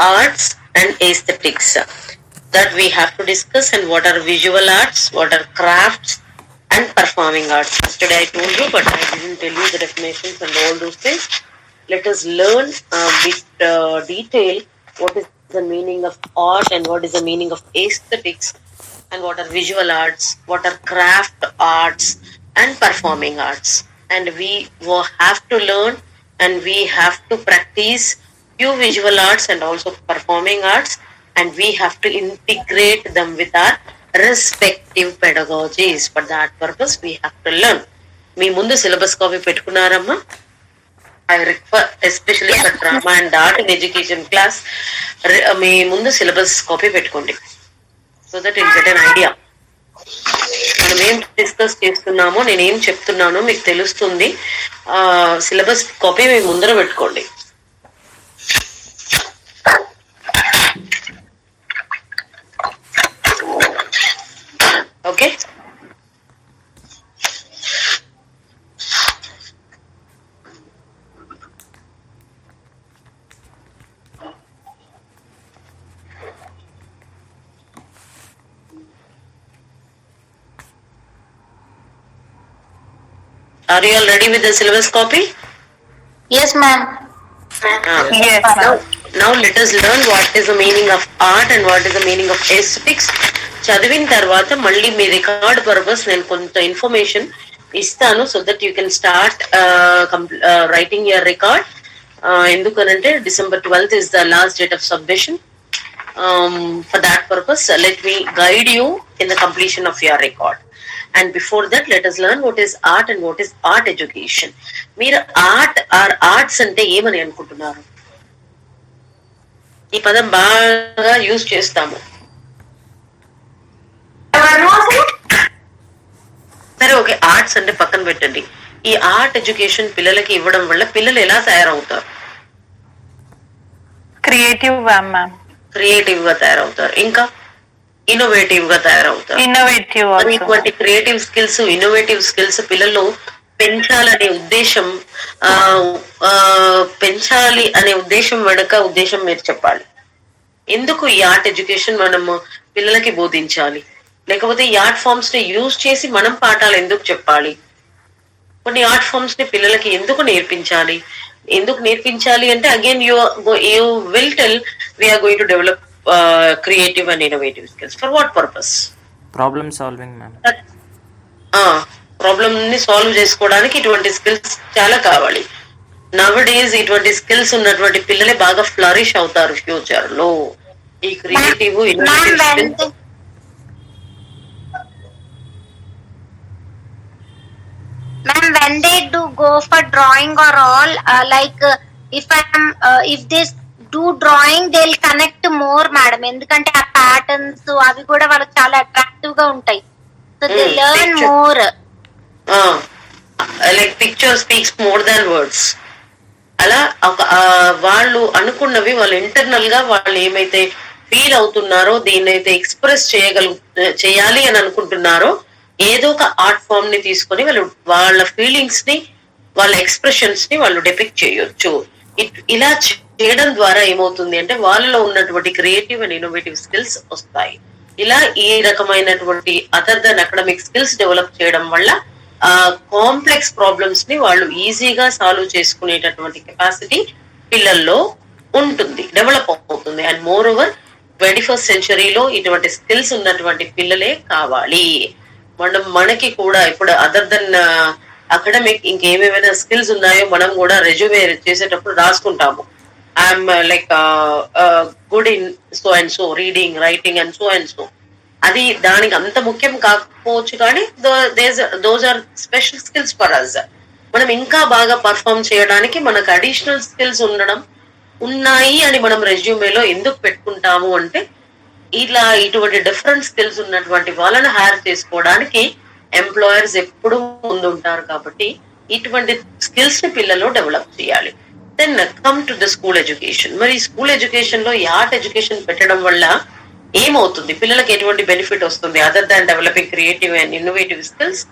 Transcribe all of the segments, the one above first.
arts and aesthetics that we have to discuss, and what are visual arts, what are crafts and performing arts. Yesterday I told you, but I didn't tell you the definitions and all those things. Let us learn with detail what is the meaning of art and what is the meaning of aesthetics, and what are visual arts, what are craft arts and performing arts. And we will have to learn and we have to practice few visual arts and also performing arts, and we have to integrate them with our respective pedagogies. For that purpose we have to learn. మీ ముందు syllabus copy పెట్టుకున్నారమ్మా? I refer especially for drama and art in education class, మీ ముందు syllabus copy పెట్టుకోండి, so that you get an idea. మనం ఏం discuss చేస్తున్నామో, నేను ఏం చెప్తున్నానో మీకు తెలుస్తుంది. సిలబస్ కాపీ మీ ముందర పెట్టుకోండి. Okay, are you all ready with the syllabus copy? Yes, ma'am. Yes. Now let us learn what is the meaning of art and what is the meaning of aesthetics. చదివిన తర్వాత మళ్ళీ మీ record purpose నేను కొంత information ఇస్తాను, so that you can start writing your record. ఎందుకనంటే December 12th is the last date of submission. For that purpose, let me guide you in the completion of your record. And before that, let us learn what is art and what is art education. మీరు art or arts అంటే ఏమని అనుకుంటున్నారు? ఈ పదం బాగా use చేస్తాము. సరే, okay, arts అంటే పక్కన పెట్టండి. ఈ ఆర్ట్ ఎడ్యుకేషన్ పిల్లలకి ఇవ్వడం వల్ల పిల్లలు ఎలా తయారవుతారు? క్రియేటివ్ గా తయారవుతారు, ఇంకా ఇన్నోవేటివ్ గా తయారవుతారు. ఇటువంటి క్రియేటివ్ స్కిల్స్, ఇన్నోవేటివ్ స్కిల్స్ పిల్లలు పెంచాలి అనే ఉద్దేశం వెనుక ఉద్దేశం మీరు చెప్పాలి. ఎందుకు ఈ ఆర్ట్ ఎడ్యుకేషన్ మనము పిల్లలకి బోధించాలి? లేకపోతే ఈ ఆర్ట్ ఫార్మ్స్ ని యూజ్ చేసి మనం పాఠాలు ఎందుకు చెప్పాలి? కొన్ని ఆర్ట్ ఫార్మ్స్ ని పిల్లలకి ఎందుకు నేర్పించాలి? ఎందుకు నేర్పించాలి అంటే, again you will tell we are going to develop creative and innovative skills. For what purpose? Problem solving, ma'am. Problem ని సాల్వ్ చేసుకోవడానికి ఇటువంటి స్కిల్స్ చాలా కావాలి. నవ్ డేస్ ఇటువంటి స్కిల్స్ ఉన్నటువంటి పిల్లలే బాగా ఫ్లరిష్ అవుతారు ఫ్యూచర్ లో. ఈ creative innovative skills. Ma'am, when they do go for drawing or all, if they do drawing, they'll connect more, madam. ఎందుకంటే ఆ ప్యాటర్న్స్ అవి కూడా వాళ్ళకి చాలా అట్రాక్టివ్ గా ఉంటాయి. So they learn more. Like picture speaks more than words. అలా వాళ్ళు అనుకున్నవి వాళ్ళు ఇంటర్నల్ గా వాళ్ళు ఏమైతే ఫీల్ అవుతున్నారో, దీన్నైతే ఎక్స్ప్రెస్ చేయాలి అని అనుకుంటున్నారో, ఏదో ఒక ఆర్ట్ ఫామ్ ని తీసుకొని వాళ్ళు వాళ్ళ ఫీలింగ్స్ ని, వాళ్ళ ఎక్స్ప్రెషన్స్ ని వాళ్ళు డెపిక్ట్ చేయొచ్చు. ఇలా చేయడం ద్వారా ఏమవుతుంది అంటే వాళ్ళలో ఉన్నటువంటి క్రియేటివ్ అండ్ ఇన్నోవేటివ్ స్కిల్స్ వస్తాయి. ఇలా ఈ రకమైనటువంటి other than academic skills develop చేయడం వల్ల కాంప్లెక్స్ ప్రాబ్లమ్స్ ని వాళ్ళు ఈజీగా సాల్వ్ చేసుకునేటటువంటి కెపాసిటీ పిల్లల్లో ఉంటుంది, డెవలప్ అవుతుంది. అండ్ మోర్ ఓవర్ 21st centuryలో ఇటువంటి స్కిల్స్ ఉన్నటువంటి పిల్లలే కావాలి. మనకి కూడా ఇప్పుడు అదర్ దెన్ అకాడమిక్ ఇంకేమేమైనా స్కిల్స్ ఉన్నాయో మనం కూడా రెజ్యూమే చేసేటప్పుడు రాసుకుంటాము. I'm like good in so and so, reading, writing and so and so. అది దానికి అంత ముఖ్యం కాకపోవచ్చు, కానీ those are special skills for us. మనం ఇంకా బాగా పర్ఫామ్ చేయడానికి మనకు అడిషనల్ స్కిల్స్ ఉన్నాయి అని మనం రెజ్యూమేలో ఎందుకు పెట్టుకుంటాము అంటే, ఇలా ఇటువంటి డిఫరెంట్ స్కిల్స్ ఉన్నటువంటి వాళ్ళని హైర్ చేసుకోవడానికి ఎంప్లాయర్స్ ఎప్పుడు ముందుంటారు. కాబట్టి ఇటువంటి స్కిల్స్ ని పిల్లలు డెవలప్ చేయాలి. Then come to the school education. మరి స్కూల్ ఎడ్యుకేషన్ లో ఈ ఆర్ట్ ఎడ్యుకేషన్ పెట్టడం వల్ల ఏమవుతుంది? పిల్లలకి ఎటువంటి బెనిఫిట్ వస్తుంది? Other than developing creative and innovative skills,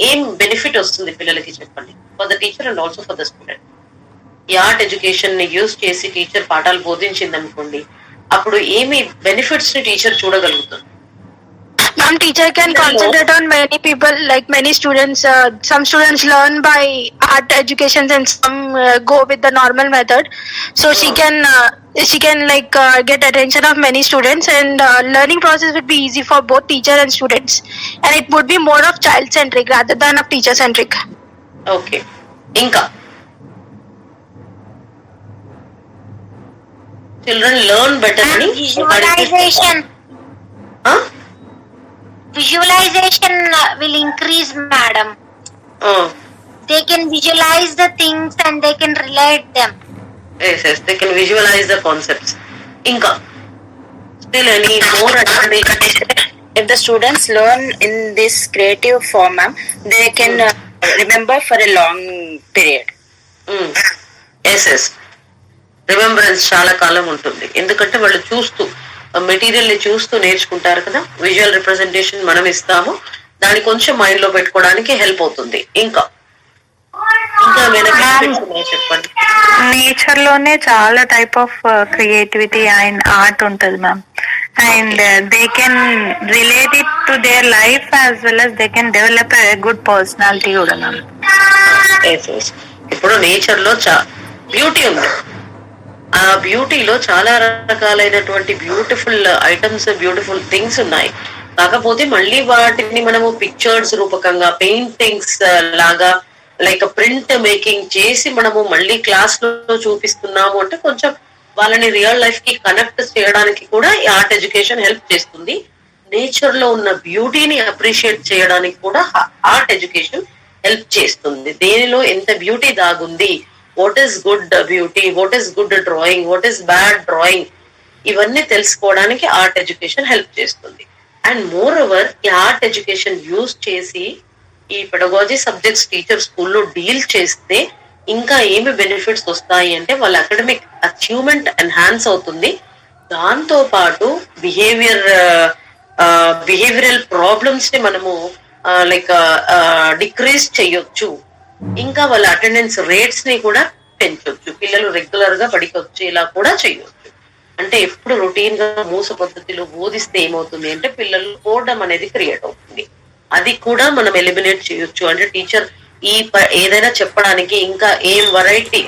ఏం బెనిఫిట్ వస్తుంది పిల్లలకి చెప్పండి, for the teacher and also for the student. ఈ ఆర్ట్ ఎడ్యుకేషన్ ని యూజ్ చేసి టీచర్ పాఠాలు బోధించింది అనుకోండి, అప్పుడు ఏమి బెనిఫిట్స్ ని teacher చూడగలుగుతుంది? Ma'am, teacher can concentrate on many people, like many students. Some students learn by art education and some go with the normal method. So she can get attention of many students, and learning process would be easy for both teacher and students. And it would be more of child centric rather than of teacher centric. Okay, ఇంకా children learn better అని visualization will increase, madam. They can visualize the things and they can relate them. yes, they can visualize the concepts. Inka still any more advantage? If the students learn in this creative form, ma'am, they can remember for a long period. yes, remembrance చాలా కాలం ఉంటుంది. ఎందుకంటే వాళ్ళు చూస్తూ material ని చూస్తూ నేర్చుకుంటారు కదా. Visual representation మనం ఇస్తాము, దాన్ని కొంచెం మైండ్ లో పెట్టుకోవడానికి హెల్ప్ అవుతుంది. ఇంకా చెప్పండి. నేచర్ లోనే చాలా type of creativity and art ఉంటుంది ma'am. And they can relate it to their life as well as they can develop a good personality కూడా మ్యామ్. ఇప్పుడు నేచర్ లో బ్యూటీ ఉంది. ఆ బ్యూటీలో చాలా రకాలైనటువంటి బ్యూటిఫుల్ ఐటమ్స్, బ్యూటిఫుల్ థింగ్స్ ఉన్నాయి. కాకపోతే మళ్ళీ వాటిని మనము పిక్చర్స్ రూపకంగా, పెయింటింగ్స్ లాగా, లైక్ ప్రింట్ మేకింగ్ చేసి మనము మళ్ళీ క్లాస్ లో చూపిస్తున్నాము అంటే కొంచెం వాళ్ళని రియల్ లైఫ్ కి కనెక్ట్ చేయడానికి కూడా ఈ ఆర్ట్ ఎడ్యుకేషన్ హెల్ప్ చేస్తుంది. నేచర్ లో ఉన్న బ్యూటీని అప్రిషియేట్ చేయడానికి కూడా ఆర్ట్ ఎడ్యుకేషన్ హెల్ప్ చేస్తుంది. దేనిలో ఎంత బ్యూటీ దాగుంది, what is good beauty, what is good drawing, what is bad drawing, ఇవన్నీ తెలుసుకోవడానికి ఆర్ట్ ఎడ్యుకేషన్ హెల్ప్ చేస్తుంది. అండ్ మోర్ ఓవర్ ఈ ఆర్ట్ ఎడ్యుకేషన్ యూజ్ చేసి ఈ పెడగాజీ సబ్జెక్ట్స్ టీచర్ స్కూల్లో డీల్ చేస్తే ఇంకా ఏమి బెనిఫిట్స్ వస్తాయి అంటే వాళ్ళ అకాడమిక్ అచీవ్మెంట్ ఎన్హాన్స్ అవుతుంది. దాంతో పాటు బిహేవియరల్ ప్రాబ్లమ్స్ ని మనము డిక్రీజ్ చేయొచ్చు. ఇంకా వాళ్ళ అటెండెన్స్ రేట్స్ ని కూడా పెంచొచ్చు. పిల్లలు రెగ్యులర్ గా బడికి వచ్చేలా కూడా చేయొచ్చు. అంటే ఎప్పుడు రొటీన్ గా మూస పద్ధతిలో బోధిస్తే ఏమవుతుంది అంటే పిల్లలు బోర్డమ్ అనేది క్రియేట్ అవుతుంది. అది కూడా మనం ఎలిమినేట్ చేయొచ్చు. అంటే టీచర్ ఏదైనా చెప్పడానికి ఇంకా ఏం వెరైటీ,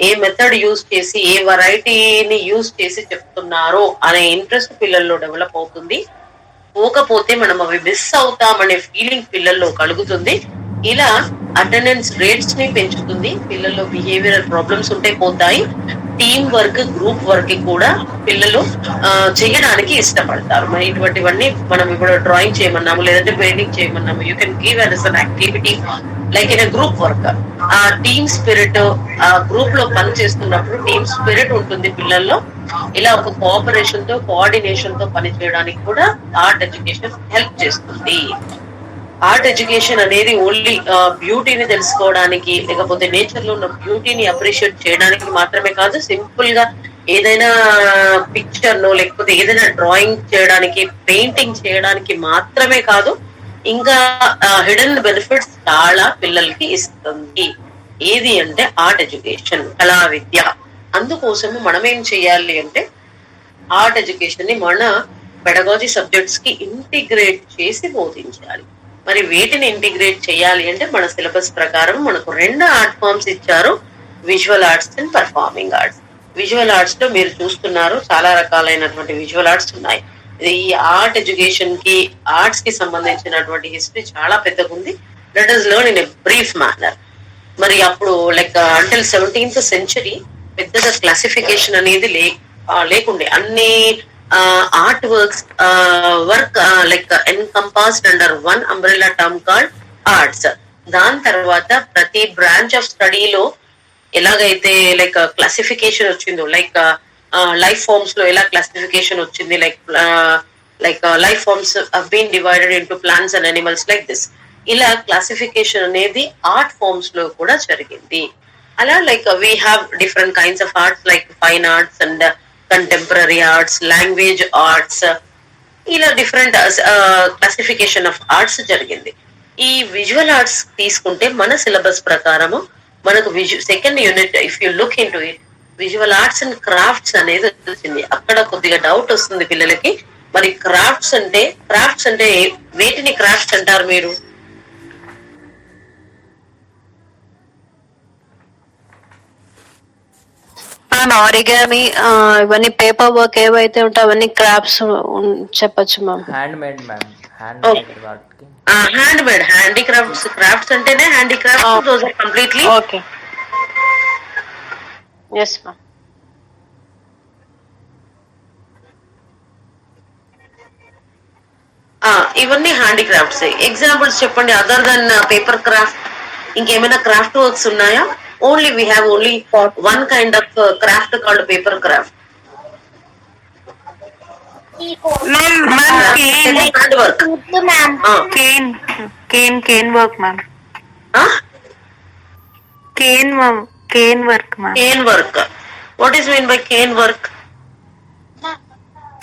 ఏ మెథడ్ యూజ్ చేసి ఏ వెరైటీని యూజ్ చేసి చెప్తున్నారో అనే ఇంట్రెస్ట్ పిల్లల్లో డెవలప్ అవుతుంది. పోకపోతే మనం అవి మిస్ అవుతామనే ఫీలింగ్ పిల్లల్లో కలుగుతుంది. ఇలా అటెండెన్స్ రేట్స్ ని పెంచుతుంది. పిల్లల్లో బిహేవియరల్ ప్రాబ్లమ్స్ ఉంటే పోతాయి. టీమ్ వర్క్, గ్రూప్ వర్క్ కూడా పిల్లలు చేయడానికి ఇష్టపడతారు. మరి ఇటువంటివన్నీ మనం ఇప్పుడు డ్రాయింగ్ చేయమన్నాము, లేదంటే పెయింటింగ్ చేయమన్నాము, you can give us an activity like in group work. ఆ టీమ్ స్పిరిట్, ఆ గ్రూప్ లో పని చేస్తున్నప్పుడు టీమ్ స్పిరిట్ ఉంటుంది పిల్లల్లో. ఇలా ఒక కోఆపరేషన్ తో, కోఆర్డినేషన్ తో పని చేయడానికి కూడా ఆర్ట్ ఎడ్యుకేషన్ హెల్ప్ చేస్తుంది. ఆర్ట్ ఎడ్యుకేషన్ అనేది ఓన్లీ బ్యూటీని తెలుసుకోవడానికి, లేకపోతే నేచర్ లో ఉన్న బ్యూటీని అప్రిషియేట్ చేయడానికి మాత్రమే కాదు. సింపుల్ గా ఏదైనా పిక్చర్ నో, లేకపోతే ఏదైనా డ్రాయింగ్ చేయడానికి, పెయింటింగ్ చేయడానికి మాత్రమే కాదు, ఇంకా హిడెన్ బెనిఫిట్స్ చాలా పిల్లలకి ఇస్తుంది. ఏది అంటే ఆర్ట్ ఎడ్యుకేషన్, కళా విద్య. అందుకోసము మనం ఏం చేయాలి అంటే ఆర్ట్ ఎడ్యుకేషన్ ని మన పెడగాజీ సబ్జెక్ట్స్ కి ఇంటిగ్రేట్ చేసి బోధించాలి. మరి వీటిని ఇంటిగ్రేట్ చేయాలి అంటే మన సిలబస్ ప్రకారం మనకు 2 ఆర్ట్ ఫామ్స్ ఇచ్చారు, visual arts and performing arts. Visual arts లో మీరు చూస్తున్నారు చాలా రకాలైనటువంటి విజువల్ ఆర్ట్స్ ఉన్నాయి. ఈ ఆర్ట్ ఎడ్యుకేషన్ కి, ఆర్ట్స్ కి సంబంధించినటువంటి హిస్టరీ చాలా పెద్దగా ఉంది. Let us learn in a brief manner. మరి అప్పుడు అంటిల్ 17th century పెద్దగా క్లాసిఫికేషన్ అనేది లేకుండే. అన్ని art works encompassed under one umbrella term called arts. దాని తర్వాత ప్రతి బ్రాంచ్ ఆఫ్ స్టడీలో ఎలాగైతే క్లాసిఫికేషన్ వచ్చిందో, లైఫ్ ఫార్మ్స్ లో ఎలా క్లాసిఫికేషన్ వచ్చింది, life forms have been divided into plants and animals like this. ఇలా క్లాసిఫికేషన్ అనేది ఆర్ట్ ఫార్మ్స్ లో కూడా జరిగింది. అలా we have different kinds of arts like fine arts and contemporary arts, language arts, ఇలా డిఫరెంట్ క్లాసిఫికేషన్ ఆఫ్ ఆర్ట్స్ జరిగింది. ఈ visual arts తీసుకుంటే మన సిలబస్ ప్రకారము మనకు second unit if you look into it visual arts and crafts అనేది వచ్చింది. అక్కడ కొద్దిగా డౌట్ వస్తుంది పిల్లలకి. మరి క్రాఫ్ట్స్ అంటే వేటిని క్రాఫ్ట్స్ అంటారు మీరు? మ్యామ్ ఆరిగామి ఇవన్నీ పేపర్ వర్క్ ఏవైతే ఉంటాయో అవన్నీ క్రాఫ్ట్స్ చెప్పొచ్చు ma'am. Handmade ma'am, handmade వాటికి హ్యాండ్ మేడ్ హ్యాండీక్రాఫ్ట్స్. క్రాఫ్ట్స్ అంటేనే handicrafts. Those are completely okay. Yes ma'am. ఇవన్నీ హ్యాండీక్రాఫ్ట్స్. ఎగ్జాంపుల్స్ చెప్పండి అదర్ దెన్ పేపర్ క్రాఫ్ట్. ఇంకేమైనా క్రాఫ్ట్ వర్క్స్ ఉన్నాయా? Only we have only one kind of craft called paper craft. Hand work. Ma'am Cane work, ma'am. Cane work, ma'am. Cane work. What is mean by cane work?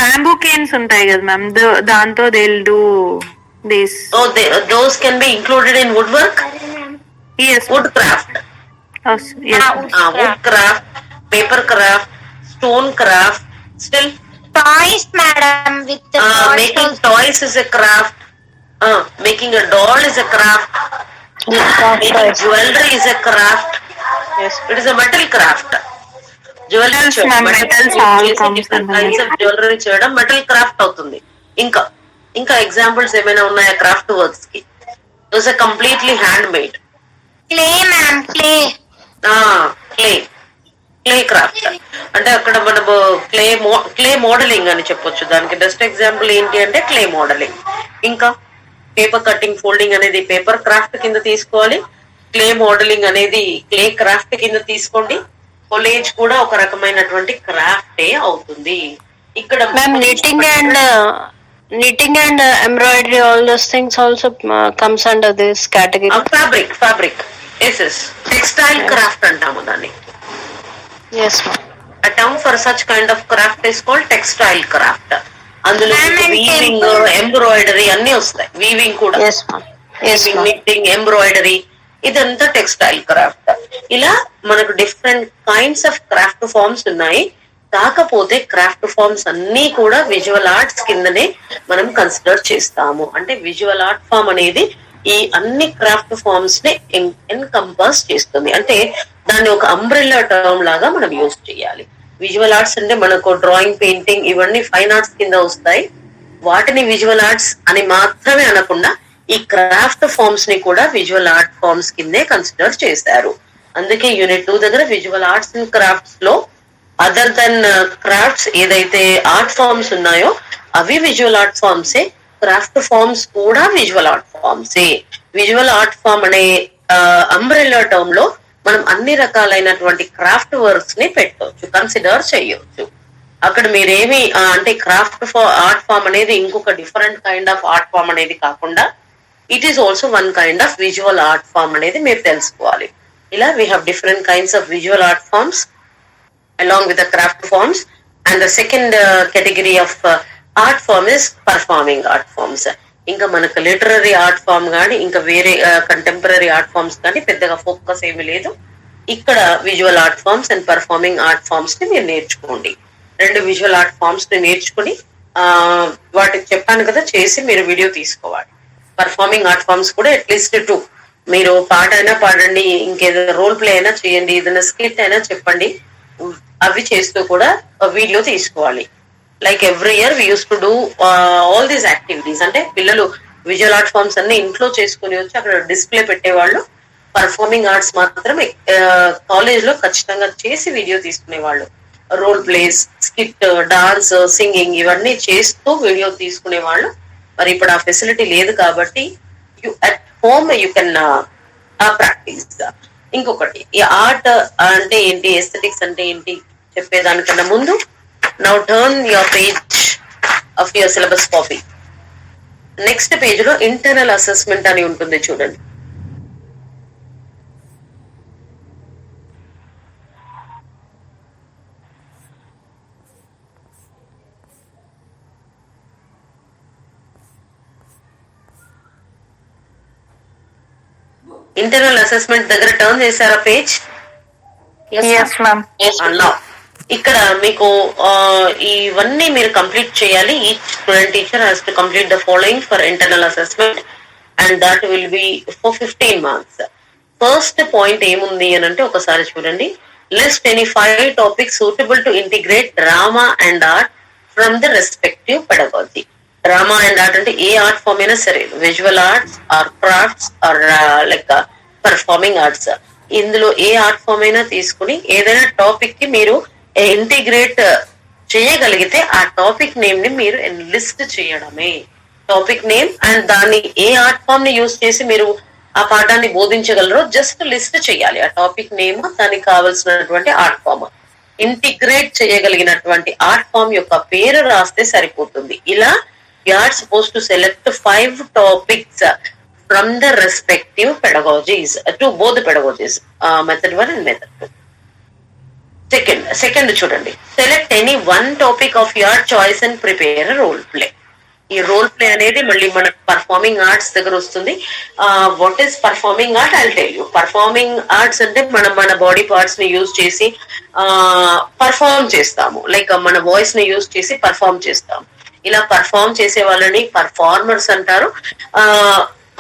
Bamboo canes ఉంటాయి కదా ma'am, దాంతో they'll do this. Those can be included in woodwork. Yes. Wood craft. Yes. Wood craft, paper craft, stone craft. Still, toys madam with making toys is a craft. Making a doll is a craft. Making jewelry is a craft. Yes. It is a metal craft. Jewelry Metals, ma'am, metals all comes different under kinds of jewelry చేయడం metal craft అవుతుంది. ఇంకా examples ఏమైనా ఉన్నాయా craft works కి? Those are completely handmade. Clay ma'am clay craft అంటే అక్కడ మనము clay modelling అని చెప్పొచ్చు. దానికి బెస్ట్ ఎగ్జాంపుల్ ఏంటి అంటే క్లే మోడలింగ్. ఇంకా పేపర్ కటింగ్ ఫోల్డింగ్ అనేది పేపర్ క్రాఫ్ట్ కింద తీసుకోవాలి. క్లే మోడలింగ్ అనేది క్లే క్రాఫ్ట్ కింద తీసుకోండి. కొలేజ్ కూడా ఒక రకమైనటువంటి క్రాఫ్టే అవుతుంది. ఇక్కడ ma'am knitting and embroidery, all those things also comes under this category. Fabric as textile craft అంటాము దాన్ని. Yes ma'am. A term for such kind of craft is called textile craft. అందులో వీవింగ్, ఎంబ్రాయిడరీ అన్ని వస్తాయి. Weaving కూడా, Yes ma'am. Yes ma'am. Knitting, embroidery, ఇదంతా textile craft. ఇలా మనకు different kinds of craft forms ఉన్నాయి. కాకపోతే క్రాఫ్ట్ ఫార్మ్స్ అన్ని కూడా విజువల్ ఆర్ట్స్ కిందనే మనం కన్సిడర్ చేస్తాము. అంటే విజువల్ ఆర్ట్ ఫామ్ అనేది ఈ అన్ని క్రాఫ్ట్ ఫార్మ్స్ ని ఎన్కంపాస్ చేస్తుంది. అంటే దాన్ని ఒక అంబ్రెల్లా టర్మ్ లాగా మనం యూజ్ చేయాలి. విజువల్ ఆర్ట్స్ అంటే మనకు డ్రాయింగ్, పెయింటింగ్ ఇవన్నీ ఫైన్ ఆర్ట్స్ కింద వస్తాయి. వాటిని విజువల్ ఆర్ట్స్ అని మాత్రమే అనకుండా ఈ క్రాఫ్ట్ ఫార్మ్స్ ని కూడా విజువల్ ఆర్ట్ ఫార్మ్స్ కిందే కన్సిడర్ చేశారు. అందుకే యూనిట్ 2 దగ్గర విజువల్ ఆర్ట్స్ అండ్ క్రాఫ్ట్స్ లో అదర్ దెన్ క్రాఫ్ట్స్ ఏదైతే ఆర్ట్ ఫార్మ్స్ ఉన్నాయో అవి విజువల్ ఆర్ట్ ఫార్మ్సే. క్రాఫ్ట్ ఫార్మ్స్ కూడా విజువల్ ఆర్ట్ ఫార్మ్సే. విజువల్ ఆర్ట్ ఫార్మ్ అనే అంబ్రెల్లా టర్మ్ లో మనం అన్ని రకాలైనటువంటి క్రాఫ్ట్ వర్క్స్ ని పెట్టవచ్చు, కన్సిడర్ చేయవచ్చు. అక్కడ మీరేమి అంటే క్రాఫ్ట్ ఆర్ట్ ఫామ్ అనేది ఇంకొక different kind of art form అనేది కాకుండా it is also one kind of visual art form అనేది మీరు తెలుసుకోవాలి. ఇలా we have different kinds of visual art forms along with the craft forms, and the second category of art form is performing art forms. ఇంకా మనకు literary art form కానీ ఇంకా వేరే contemporary art forms కానీ పెద్దగా ఫోకస్ ఏమీ లేదు. ఇక్కడ visual art forms and performing art forms ని మీరు నేర్చుకోండి. 2 విజువల్ ఆర్ట్ ఫార్మ్స్ ని నేర్చుకుని వాటికి చెప్పాను కదా చేసి మీరు వీడియో తీసుకోవాలి. పర్ఫార్మింగ్ ఆర్ట్ ఫార్మ్స్ కూడా అట్లీస్ట్ 2 మీరు పాట అయినా పాడండి, ఇంకేదో రోల్ ప్లే అయినా చేయండి, ఏదైనా స్కిట్ అయినా చెప్పండి. అవి చేస్తూ కూడా వీడియో తీసుకోవాలి. Like every year we use to do all these activities. అంటే పిల్లలు విజువల్ ఆర్ట్ ఫార్మ్స్ అన్ని ఇంట్లో చేసుకుని వచ్చి అక్కడ డిస్ప్లే పెట్టేవాళ్ళు. పర్ఫార్మింగ్ ఆర్ట్స్ మాత్రం కాలేజ్ లో ఖచ్చితంగా చేసి వీడియో తీసుకునేవాళ్ళు. Role plays, skit, dance, singing ఇవన్నీ చేస్తూ వీడియో తీసుకునే వాళ్ళు. మరి ఇప్పుడు ఆ ఫెసిలిటీ లేదు కాబట్టి at home you can practice. ఇంకొకటి ఈ ఆర్ట్ అంటే ఏంటి, ఎస్థెటిక్స్ అంటే ఏంటి చెప్పేదానికన్నా ముందు now turn your page of your syllabus copy. Next page లో ఇంటర్నల్ అసెస్మెంట్ అని ఉంటుంది చూడండి. ఇంటర్నల్ అసెస్మెంట్ దగ్గర టర్న్ చేశారా పేజ్? Yes, ma'am. అన్నా ఇక్కడ మీకు ఇవన్నీ మీరు కంప్లీట్ చేయాలి. Each student teacher has to complete the following for internal assessment and that will be for 15 marks. First point ఏముంది అని అంటే ఒకసారి చూడండి. List any 5 topics suitable to integrate drama and art from the respective pedagogy. Drama and art అంటే ఏ art form అయినా సరే, visual arts or crafts or like performing arts, ఇందులో ఏ ఆర్ట్ ఫామ్ అయినా తీసుకుని ఏదైనా టాపిక్ కి మీరు ఇంటిగ్రేట్ చేయగలిగితే ఆ టాపిక్ నేమ్ ని మీరు లిస్ట్ చేయడమే. టాపిక్ నేమ్ అండ్ దాన్ని ఏ ఆర్ట్ ఫామ్ ని యూజ్ చేసి మీరు ఆ పాఠాన్ని బోధించగలరో జస్ట్ లిస్ట్ చేయాలి. ఆ టాపిక్ నేమ్, దానికి కావలసినటువంటి ఆర్ట్ ఫామ్, ఇంటిగ్రేట్ చేయగలిగినటువంటి ఆర్ట్ ఫామ్ యొక్క పేరు రాస్తే సరిపోతుంది. ఇలా you are suppose to select 5 topics from the respective pedagogies to both the pedagogies, method 1 and method 2. Second చూడండి, select any one topic of your choice and prepare a role play. ఈ role play అనేది మళ్ళీ మన performing arts దగ్గర వస్తుంది. What is performing art? I'll tell you. Performing arts అంటే మనం మన బాడీ పార్ట్స్ ని యూజ్ చేసి పర్ఫార్మ్ చేస్తాము. లైక్ మన వాయిస్ ని యూజ్ చేసి పర్ఫార్మ్ చేస్తాము. ఇలా పర్ఫార్మ్ చేసే వాళ్ళని పర్ఫార్మర్స్ అంటారు.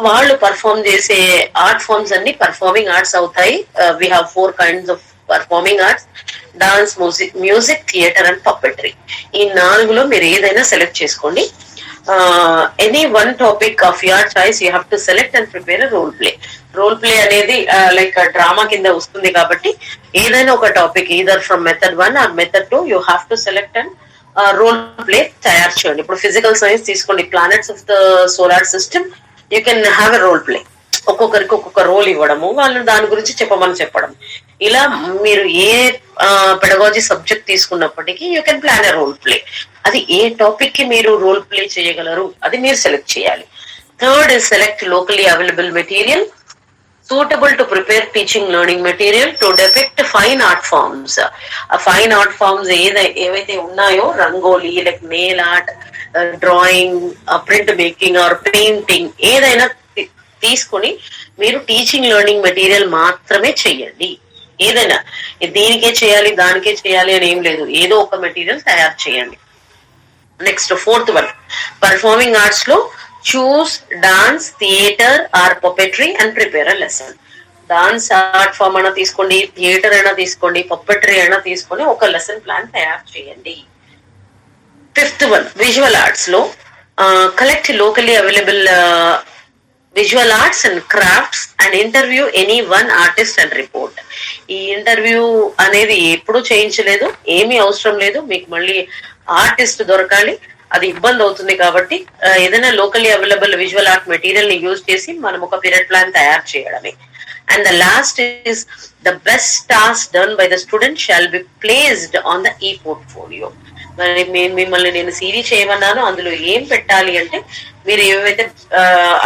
వాళ్ళు పర్ఫార్మ్ చేసే ఆర్ట్ ఫార్మ్స్ అన్ని పర్ఫార్మింగ్ ఆర్ట్స్ అవుతాయి. We have 4 kinds of performing arts: dance, music, theatre and puppetry. ఈ 4లో మీరు ఏదైనా సెలెక్ట్ చేసుకోండి. Any one topic of your choice you have to select and prepare role play. Role play అనేది like drama కింద వస్తుంది కాబట్టి ఏదైనా ఒక topic either from method 1 or method 2 you have to select and role play తయారు చేయండి. ఇప్పుడు physical science తీసుకోండి, planets of the solar system, you can have a role play. ఒక్కొక్కరికి ఒక్కొక్క రోల్ ఇవ్వడము, వాళ్ళు దాని గురించి చెప్పడం. ఇలా మీరు ఏ పెడగాలజీ సబ్జెక్ట్ తీసుకున్నప్పటికీ you can plan a role play. అది ఏ టాపిక్ కి మీరు రోల్ ప్లే చేయగలరు అది మీరు సెలెక్ట్ చేయాలి. Third is select locally available material suitable to prepare teaching learning material to depict fine art forms. Fine art forms ఏవైతే ఉన్నాయో, rangoli, like nail art, drawing, print making or painting, ఏదైనా తీసుకుని మీరు teaching learning material మాత్రమే చెయ్యండి. ఏదైనా దీనికే చేయాలి దానికే చేయాలి అని ఏం లేదు, ఏదో ఒక మెటీరియల్ తయారు చేయండి. Next 4th one, performing arts లో choose dance, theatre or puppetry and prepare a lesson. Dance art form అయినా తీసుకోండి, థియేటర్ అయినా తీసుకోండి, పపెటరీ అయినా తీసుకొని ఒక లెసన్ ప్లాన్ తయారు చేయండి. 5th one, విజువల్ ఆర్ట్స్ లో collect locally available visual arts and crafts and interview any one artist and report. ఈ ఇంటర్వ్యూ అనేది ఎప్పుడు చేయించలేదు, ఏమీ అవసరం లేదు, మీకు మళ్ళీ ఆర్టిస్ట్ దొరకాలి, అది ఇబ్బంది అవుతుంది. కాబట్టి ఏదైనా locally available visual art material ని యూజ్ చేసి మనం ఒక పీరియడ్ ప్లాన్ తయారు చేయడమే. And the last is the best task done by the student shall be placed on the ఈ పోర్ట్ఫోలియో. మరి మిమ్మల్ని నేను సిడి చేయమన్నాను, అందులో ఏం పెట్టాలి అంటే మీరు ఏవైతే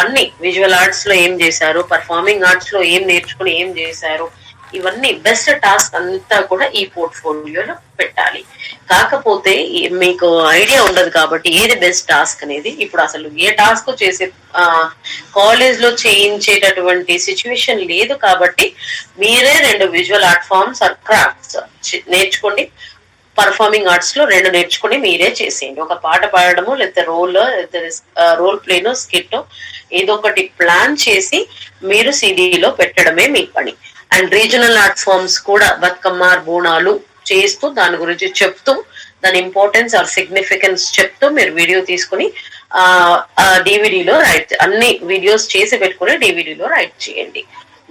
అన్ని విజువల్ ఆర్ట్స్ లో ఏం చేశారు, పర్ఫార్మింగ్ ఆర్ట్స్ లో ఏం నేర్చుకుని ఏం చేశారు, ఇవన్నీ బెస్ట్ టాస్క్ అంతా కూడా ఈ పోర్ట్ఫోలియోలో పెట్టాలి. కాకపోతే మీకు ఐడియా ఉండదు కాబట్టి ఏది బెస్ట్ టాస్క్ అనేది. ఇప్పుడు అసలు ఏ టాస్క్ చేసే కాలేజ్ లో చేయించేటటువంటి సిచ్యువేషన్ లేదు కాబట్టి మీరే 2 visual art forms or crafts నేర్చుకోండి. పర్ఫార్మింగ్ ఆర్ట్స్ లో 2 నేర్చుకుని మీరే చేసేయండి. ఒక పాట పాడడము, లేకపోతే రోల్ ప్లేనో, స్కిట్, ఏదో ఒకటి ప్లాన్ చేసి మీరు సిడీలో పెట్టడమే మీ పని. అండ్ రీజనల్ ఆర్ట్ ఫార్మ్స్ కూడా బతుకమ్మ, బోనాలు చేస్తూ దాని గురించి చెప్తూ దాని ఇంపార్టెన్స్ ఆర్ సిగ్నిఫికెన్స్ చెప్తూ మీరు వీడియో తీసుకుని డివిడీలో రైట్, అన్ని వీడియోస్ చేసి పెట్టుకుని డివిడీలో రైట్ చేయండి.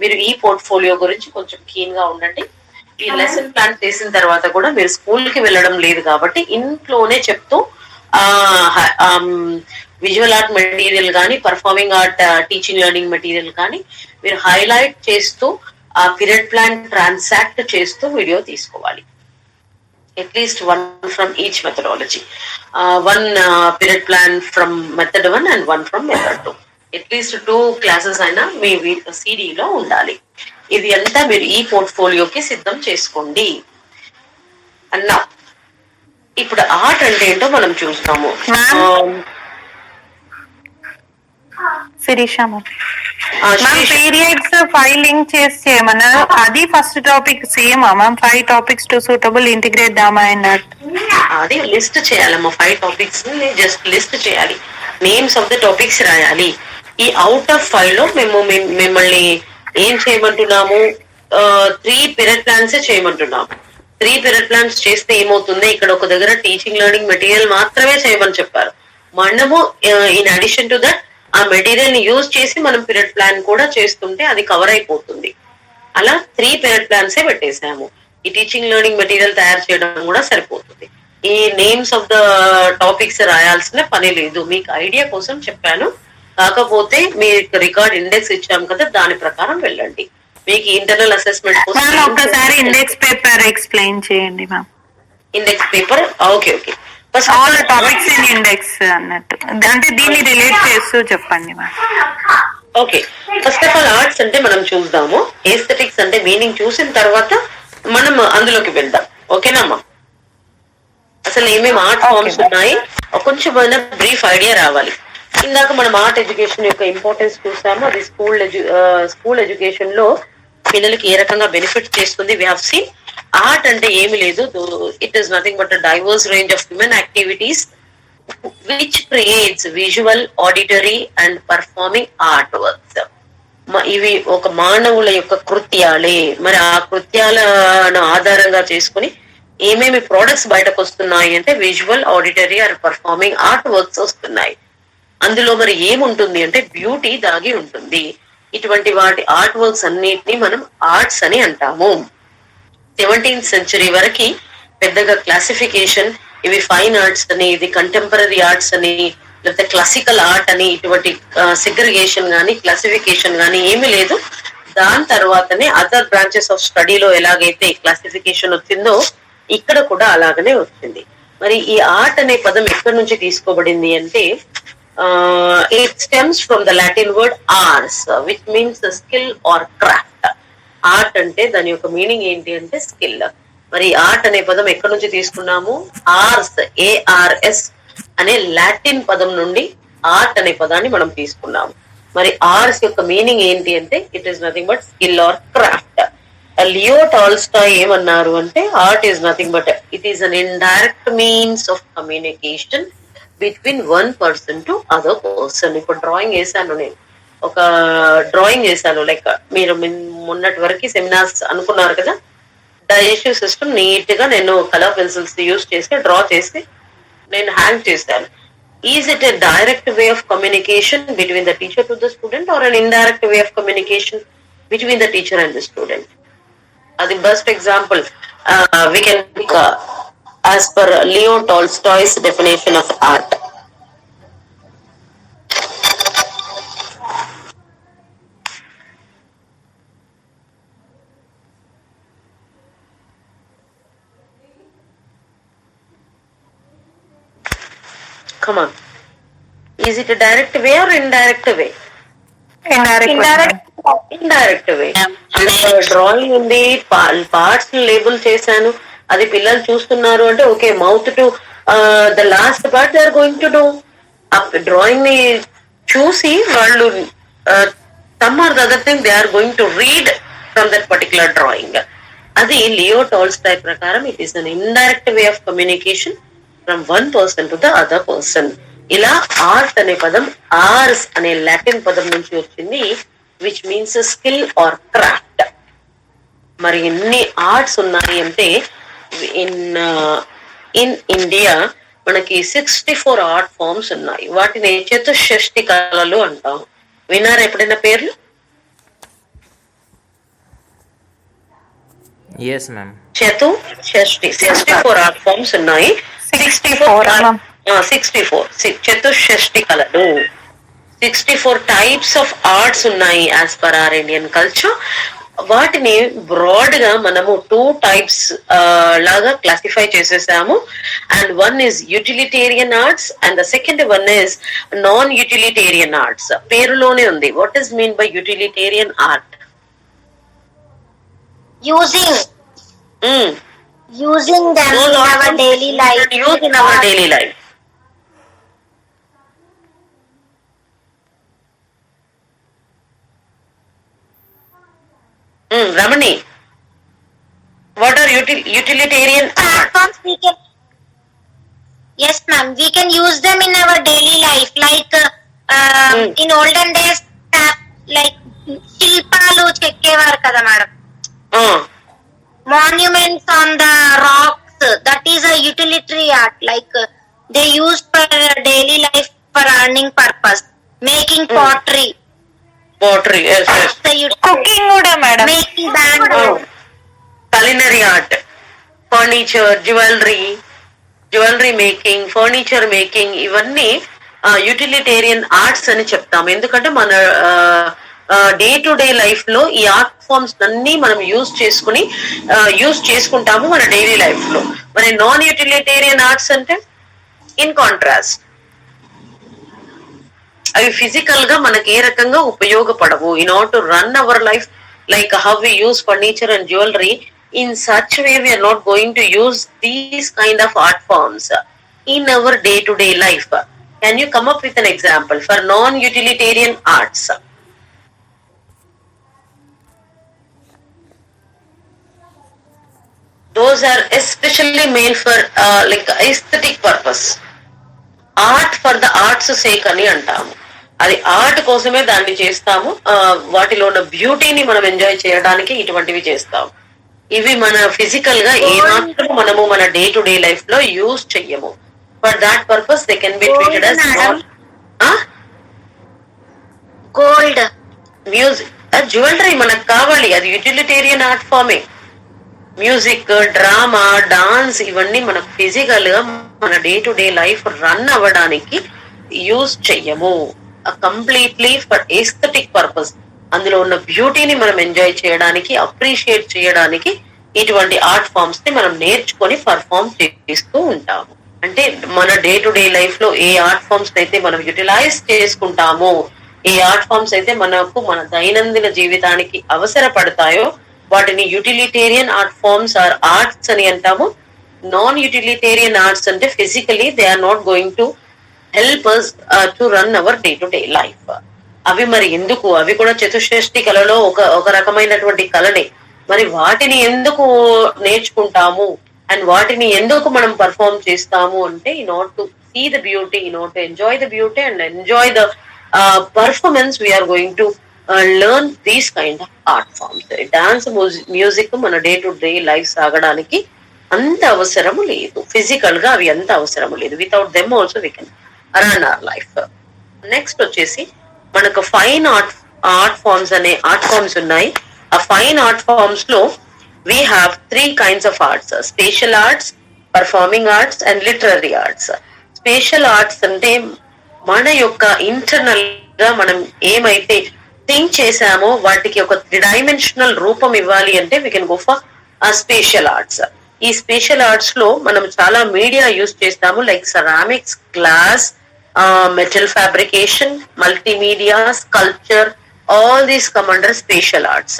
మీరు ఈ పోర్ట్ఫోలియో గురించి కొంచెం కీన్ గా ఉండండి. ఈ లెసన్ ప్లాన్ చేసిన తర్వాత కూడా మీరు స్కూల్ కి వెళ్ళడం లేదు కాబట్టి ఇంట్లోనే చెప్తూ విజువల్ ఆర్ట్ మెటీరియల్ కానీ, performing art teaching learning material కానీ మీరు హైలైట్ చేస్తూ ఆ పీరియడ్ ప్లాన్ ట్రాన్సాక్ట్ చేస్తూ వీడియో తీసుకోవాలి. At least 1 from each methodology. 1 period plan from method 1 and 1 from method 2. At least 2 classes అయినా మీ సిడీలో ఉండాలి. ఇది అంతా మీరు ఈ పోర్ట్ఫోలియోకి సిద్ధం చేసుకోండి అన్నా. ఇప్పుడు ఆర్ట్ అంటే ఏంటో మనం చూస్తాము. శిరీష మ్యామ్ పీరియడ్స్ 5 లింక్ చేసి చేయమన్నారు. అది first topic same ma'am. 5 topics to suitable integrate drama and art. అది లిస్ట్ చేయాలమ్మా. 5 టాపిక్స్ జస్ట్ లిస్ట్ చేయాలి, నేమ్స్ ఆఫ్ ద టాపిక్స్ రాయాలి. ఈ అవుట్ ఆఫ్ 5 లో మేము మిమ్మల్ని ఏం చేయమంటున్నాము, 3 పీరియడ్ ప్లాన్స్ చేయమంటున్నాము. 3 పీరియడ్ ప్లాన్స్ చేస్తే ఏమవుతుంది, ఇక్కడ ఒక దగ్గర టీచింగ్ లెర్నింగ్ మెటీరియల్ మాత్రమే చేయమని చెప్పారు. మనము ఇన్ అడిషన్ టు దట్ ఆ మెటీరియల్ ని యూజ్ చేసి మనం పీరియడ్ ప్లాన్ కూడా చేస్తుంటే అది కవర్ అయిపోతుంది. అలా 3 పీరియడ్ ప్లాన్సే పెట్టేశాము. ఈ టీచింగ్ లెర్నింగ్ మెటీరియల్ తయారు చేయడం కూడా సరిపోతుంది. ఈ నేమ్స్ ఆఫ్ ద టాపిక్స్ రాయాల్సిన పని లేదు, మీకు ఐడియా కోసం చెప్పాను. కాకపోతే మీకు రికార్డ్ ఇండెక్స్ ఇచ్చాం కదా, దాని ప్రకారం వెళ్ళండి. మీకు ఇంటర్నల్ అసెస్మెంట్ కోసం ఒక్కసారి ఇండెక్స్ పేపర్ ఎక్స్ప్లెయిన్ చేయండి ma'am. Index paper okay okay. First all topics in index అన్నట్టు, అంటే దీన్ని రిలేట్ చేస్తూ చెప్పండి ma'am. Okay, first of all arts అంటే మనం చూద్దాము. ఏస్థెటిక్స్ అంటే మీనింగ్ చూసిన తర్వాత మనం అందులోకి వెళ్దాం. ఓకేనమ్మా? అసలు ఏమేమి ఆర్ట్ ఫార్మ్స్ ఉన్నాయి కొంచెం బ్రీఫ్ ఐడియా రావాలి. ఇందాక మనం ఆర్ట్ ఎడ్యుకేషన్ యొక్క ఇంపార్టెన్స్ చూసాము. అది స్కూల్ ఎడ్యుకేషన్ లో పిల్లలకి ఏ రకంగా బెనిఫిట్ చేస్తుంది. వి హావ్ సీన్ ఆర్ట్ అంటే ఏమి లేదు, it is nothing but divorce range of human activities which creates visual, auditory and performing art works. ఇవి ఒక మానవుల యొక్క కృత్యాలే. మరి ఆ కృత్యాలను ఆధారంగా చేసుకుని ఏమేమి ప్రోడక్ట్స్ బయటకు వస్తున్నాయి అంటే visual, auditory and performing art works వస్తున్నాయి. అందులో మరి ఏముంటుంది అంటే బ్యూటీ దాగి ఉంటుంది. ఇటువంటి వాటి ఆర్ట్ వర్క్స్ అన్నిటిని మనం ఆర్ట్స్ అని అంటాము. 17th సెంచరీ వరకు పెద్దగా క్లాసిఫికేషన్, ఇవి ఫైన్ ఆర్ట్స్ అని, ఇది కంటెంపరీ ఆర్ట్స్ అని, లేకపోతే క్లాసికల్ ఆర్ట్ అని ఇటువంటి సెగ్రిగేషన్ గానీ క్లాసిఫికేషన్ గానీ ఏమీ లేదు. దాని తర్వాతనే అదర్ బ్రాంచెస్ ఆఫ్ స్టడీలో ఎలాగైతే క్లాసిఫికేషన్ వచ్చిందో ఇక్కడ కూడా అలాగనే వచ్చింది. మరి ఈ ఆర్ట్ అనే పదం ఎక్కడి నుంచి తీసుకోబడింది అంటే it stems from the Latin word ars which means skill or craft. Art అంటే దాని యొక్క మీనింగ్ ఏంటి అంటే స్కిల్. మరి ఆర్ట్ అనే పదం ఎక్కడి నుంచి తీసుకున్నాము, ఆర్స్, ARS అనే లాటిన్ పదం నుండి ఆర్ట్ అనే పదాన్ని మనం తీసుకున్నాము. మరి ఆర్స్ యొక్క మీనింగ్ ఏంటి అంటే it is nothing but skill or craft. Leo Tolstoy ఏమన్నారు అంటే art is nothing but it is an indirect means of communication between one person to other person. ఇప్పుడు డ్రాయింగ్ వేసాను, నేను ఒక డ్రాయింగ్ చేశాను. లైక్ మీరు మొన్నటి వరకు సెమినార్స్ అనుకున్నారు కదా, డైజెస్టివ్ సిస్టమ్ నీట్ గా నేను కలర్ పెన్సిల్స్ యూజ్ చేసి డ్రా చేసి నేను హ్యాంగ్ చేశాను. Is it a direct way of communication between the teacher to the student or an indirect way of communication between the teacher and the student? అది best example we can pick as per Leo Tolstoy's definition of art. Come on, is it a direct way or indirect way? Indirect way. Drawing ఉంది, parts label చేశాను, అది పిల్లలు చూస్తున్నారు అంటే okay, mouth to the last part they are going to do. ఆ drawing ని చూసి వాళ్ళు some are the other thing they are going to read from that particular drawing. అది లియో టాల్స్టాయ్ ప్రకారం it is an indirect way of communication from one person to the other person. ఇలా art అనే పదం ars అనే Latin పదం నుంచి వచ్చింది, which means skill or craft. మరి ఎన్ని ఆర్ట్స్ ఉన్నాయి అంటే ఇన్ ఇండియా మనకి 64 ఆర్ట్ ఫార్మ్స్ ఉన్నాయి. వాటిని చతుషష్టి కళలు అంటాం. విన్నారా ఎప్పుడైనా పేర్లు? Yes, ma'am. చతుషష్టి 64 ఆర్ట్ ఫార్మ్స్ ఉన్నాయి. 64 చతుషష్టి కళలు, 64 టైప్స్ ఆఫ్ ఆర్ట్స్ ఉన్నాయి as per our Indian culture. వాటిని బ్రాడ్ గా మనము 2 టైప్స్ లాగా క్లాసిఫై చేసేసాము. And one is utilitarian arts and the second one is non utilitarian arts. పేరులోనే ఉంది. What is mean by utilitarian art? using them in our daily life. Use in our daily life. Ramani, what are utilitarian arts? Platforms we can, yes ma'am, we can use them in our daily life, like in olden days like శిల్పాలు చెక్కేవారు కదా madam, monuments on the rocks, that is a utilitarian art, like they used for daily life for earning purpose. Making pottery, Yes. Cooking కూడా madam. making bamboo, Culinary art, furniture, jewelry making, furniture making, ఇవన్నీ utilitarian arts అని చెప్తాము. ఎందుకంటే మన day to day life లో ఈ art forms అన్ని మనం యూజ్ చేసుకుంటాము మన డైలీ లైఫ్ లో. మరి నాన్ యూటిలిటేరియన్ ఆర్ట్స్ అంటే ఇన్ కాంట్రాస్ట్, అవి ఫిజికల్ గా మనకి ఏ రకంగా ఉపయోగపడవు. In order to run our life, like how we use furniture and jewellery, in such way we are not going to use these kind of art forms in our day to day life. Can you come up with an example for non utilitarian arts? Those are especially made for like aesthetic purpose. Art for the art's sake అని అంటాము. అది art కోసమే దాన్ని చేస్తాము. వాటిలో ఉన్న బ్యూటీని మనం enjoy చేయడానికి ఇటువంటివి చేస్తాము. ఇవి మన ఫిజికల్ గా ఏ మాత్రం మనము మన డే టు డే లైఫ్ లో యూజ్ చెయ్యము. For that purpose they can be treated as gold, music, jewellery మనకు కావాలి, అది యూటిలిటేరియన్ ఆర్ట్ ఫార్మే. మ్యూజిక్, డ్రామా, డాన్స్, ఇవన్నీ మనకు ఫిజికల్ గా మన day to day life run అవ్వడానికి యూజ్ చెయ్యము. కంప్లీట్లీ ఫర్ ఎస్థెటిక్ పర్పస్, అందులో ఉన్న బ్యూటీని మనం ఎంజాయ్ చేయడానికి, అప్రిషియేట్ చేయడానికి ఇటువంటి ఆర్ట్ ఫార్మ్స్ ని మనం నేర్చుకొని పర్ఫార్మ్ చేస్తూ ఉంటాము. అంటే మన డే టు డే లైఫ్ లో ఏ ఆర్ట్ ఫార్మ్స్ అయితే మనం యూటిలైజ్ చేసుకుంటామో, ఏ ఆర్ట్ ఫార్మ్స్ అయితే మనకు మన దైనందిన జీవితానికి అవసరపడతాయో వాటిని utilitarian art forms or arts అని అంటాము. నాన్ యూటిలిటేరియన్ ఆర్ట్స్ అంటే physically they are not going to help us to run our day to day life. అవి మరి ఎందుకు, అవి కూడా చతుశ్రేష్ఠి కళలో ఒక రకమైనటువంటి కళనే. మరి వాటిని ఎందుకు నేర్చుకుంటాము అండ్ వాటిని ఎందుకు మనం పర్ఫార్మ్ చేస్తాము అంటే, in order to see the beauty, in order to enjoy the beauty and enjoy the performance, we're going to learn these kind of art forms. Dance, music మన డే టు డే లైఫ్ సాగడానికి అంత అవసరము లేదు. Physical గా అవి అంత అవసరము లేదు. Without them also we can run our life. Next వచ్చేసి మనకు ఫైన్ ఆర్ట్ ఫార్మ్స్ అనే ఆర్ట్ ఫార్మ్స్ ఉన్నాయి. ఆ ఫైన్ ఆర్ట్ ఫార్మ్స్ లో we have 3 kinds of arts: spatial arts, performing arts and literary arts. Spatial arts అంటే మన యొక్క internal గా మనం ఏమైతే థింక్ చేసామో వాటికి ఒక 3-dimensional రూపం ఇవ్వాలి అంటే we can go for spatial arts. ఈ స్పేషల్ ఆర్ట్స్ లో మనం చాలా మీడియా యూజ్ చేస్తాము, like ceramics, glass, metal fabrication, multimedia, sculpture, all these come under spatial arts.